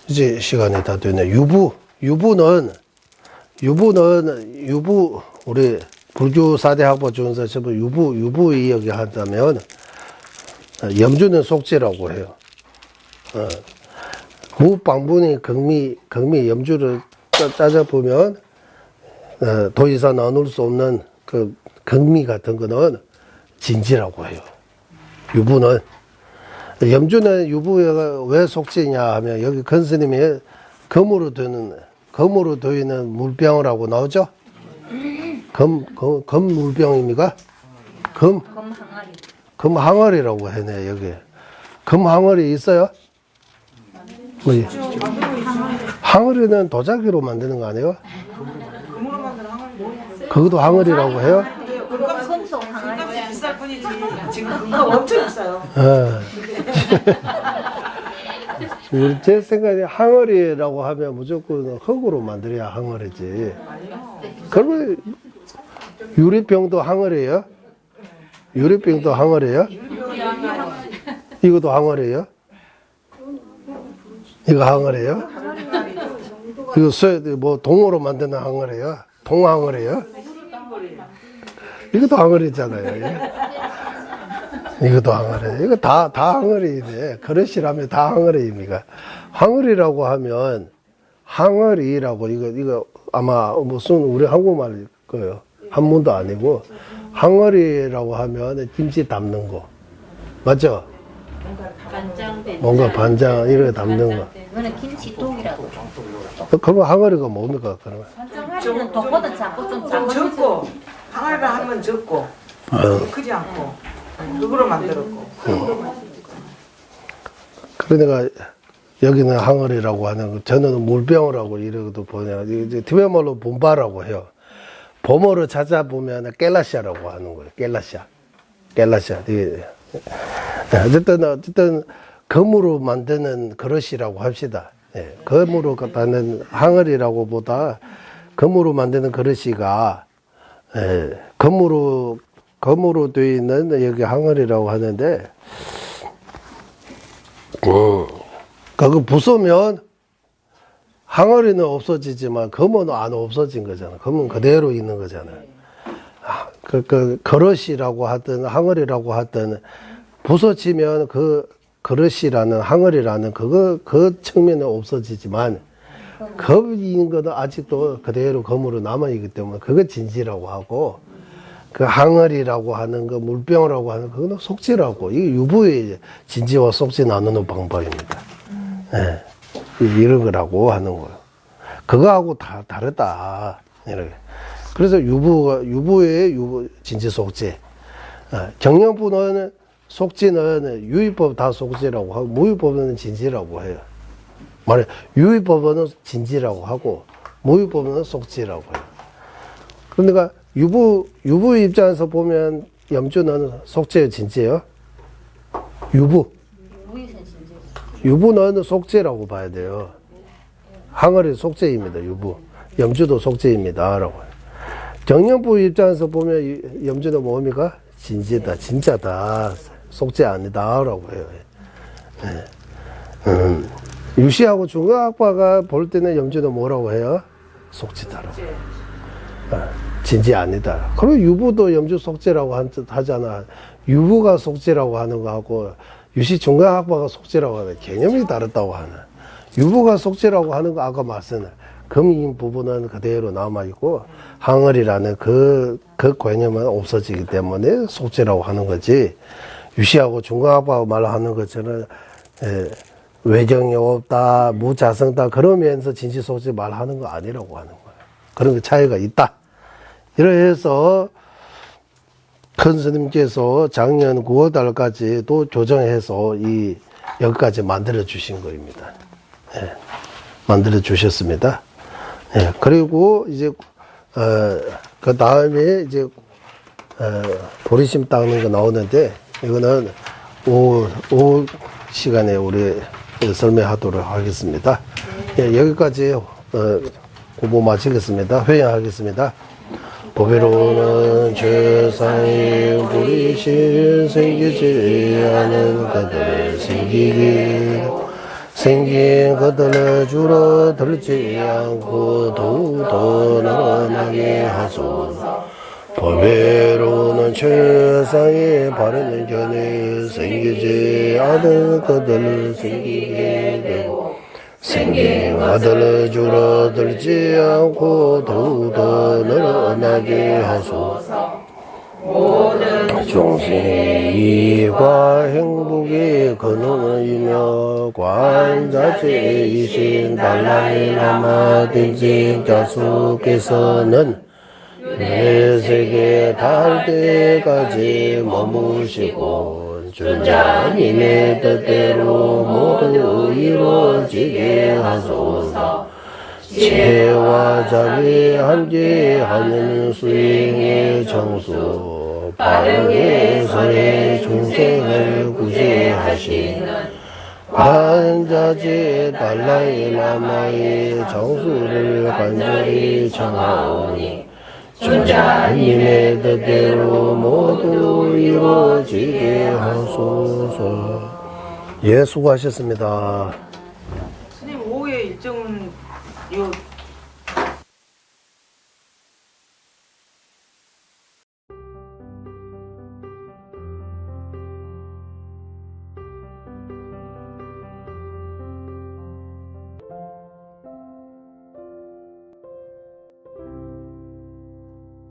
이제 시간이 다 됐네. 유부는 우리 불교 4대 학파 중에서 전부 유부 이야기한다면 염주는 속죄라고 해요. 무방분의 경미 염주를 따져보면 더 이상 나눌 수 없는 그 경미 같은 거는 진지라고 해요. 유부는. 염주는 유부가 왜 속죄냐 하면 여기 큰스님이 금으로 되는 물병이라고 나오죠? 금 물병입니까? 금 항아리라고 해네, 여기. 금 항아리 있어요? 뭐지? 항아리는 도자기로 만드는 거 아니에요? 금으로 만든 항아리. 그것도 항아리라고 해요? 금값이 비쌀 뿐이지. 지금 금값 엄청 비싸요. 제 생각에 항아리라고 하면 무조건 흙으로 만들어야 항아리지. 그러면 유리병도 항아리예요? 유리병도 항아리예요? 이것도 항아리예요? 이거 항아리예요? 이거 뭐 동으로 만드는 항아리예요? 동항아리예요? 이것도 항아리잖아요. 이것도 항아리. 이거 다 항아리네. 그릇이라면 다 항아리입니까? 항아리라고 하면, 항아리라고, 이거 아마 무슨 우리 한국말일 거예요. 한문도 아니고, 항아리라고 하면 김치 담는 거. 맞죠? 뭔가 반장, 이렇게 담는 거. 이거는 김치통이라고. 그럼 항아리가 뭡니까, 그러면? 반장하리는 덕보다 작고 좀 좀 작은 적고 항아리를 하면 적고 크지 않고 그거로 만들었고. 그러니까 여기는 항아리라고 하는 거, 저는 물병이라고 이러고도 보냐. 이제 티베말로 본바라고 해요. 봄어로 찾아보면 깰라샤라고 하는 거예요. 깰라샤. 어쨌든 금으로 만드는 그릇이라고 합시다. 예, 금으로 갖다는 항아리라고 보다 금으로 만드는 그릇이가 금으로 되어 있는 여기 항아리라고 하는데 그거 부수면 항아리는 없어지지만 금은 안 없어진 거잖아. 금은 그대로 있는 거잖아요. 그 그릇이라고 하든 항아리라고 하든 부서지면 그 그릇이라는 항아리라는 그 측면은 없어지지만 금인 거는 아직도 그대로 금으로 남아있기 때문에 그거 진지라고 하고 그 항아리라고 하는 거 물병이라고 하는 그거는 속죄라고 이게 유부의 진지와 속죄 나누는 방법입니다. 네. 이런 거라고 하는 거예요. 그거하고 다 다르다. 이렇게. 그래서 유부의 진지 속죄. 경영부는 속죄는 유의법 다 속죄라고 하고 무의법은 진지라고 해요. 말해 유의법은 진지라고 하고 무의법은 속죄라고 해요. 그러니까 유부 입장에서 보면 염주는 속죄 진지예요. 유부는 속죄라고 봐야 돼요. 항아리 속죄입니다. 염주도 속죄입니다. 라고. 경영부 입장에서 보면 염주는 뭡니까? 진지다, 진짜다, 속죄 아니다. 라고 해요. 유시하고 중간학파가 볼 때는 염주는 뭐라고 해요? 속죄다라고. 진지 아니다. 그리고 유부도 염주 속죄라고 하잖아. 유부가 속죄라고 하는 거하고 유시 중간학파가 속죄라고 하는 개념이 다르다고 하는 유보가 속죄라고 하는 거 아까 말씀은 금인 부분은 그대로 남아있고 항을이라는 그 개념은 없어지기 때문에 속죄라고 하는 거지 유시하고 중간학파하고 말하는 것처럼 외경이 없다 무자성다 그러면서 진실속죄 말하는 거 아니라고 하는 거예요. 그런 그 차이가 있다. 이래서 큰 스님께서 작년 9월달까지도 조정해서 여기까지 만들어 주신 거입니다. 예, 만들어 주셨습니다. 예, 그리고 이제 그 다음에 이제 보리심 닦는 거 나오는데 이거는 오후 시간에 우리 설명하도록 하겠습니다. 예, 여기까지 공부 마치겠습니다. 회의하겠습니다. 보배로는 최상의 보리심 생기지 않은 것들을 생기게 생긴 것들을 줄어들지 않고 더욱더 늘어나게 하소서. 보배로는 최상의 바른 견에 생기지 않은 것들을 생기게 되고 생긴 것들을 줄어들지 않고 더욱더 늘어나게 하소서. 모든 중생의 이익과 행복의 근원이며 관자체이신 달라이 라마 댕진 자수께서는 내 세계 닿을 때까지 머무시고 주자님의 뜻대로 모두 이루어지게 하소서. 지혜와 자비 함께하는 수행의 정수 빠르게 선의 중생을 구제하시는 관자재 달라이 라마의 정수를 간절히 청하오니 주자님의 뜻대로 모두 이루어지게 하소서. 예, 수고하셨습니다. 스님 오후에 일정은 요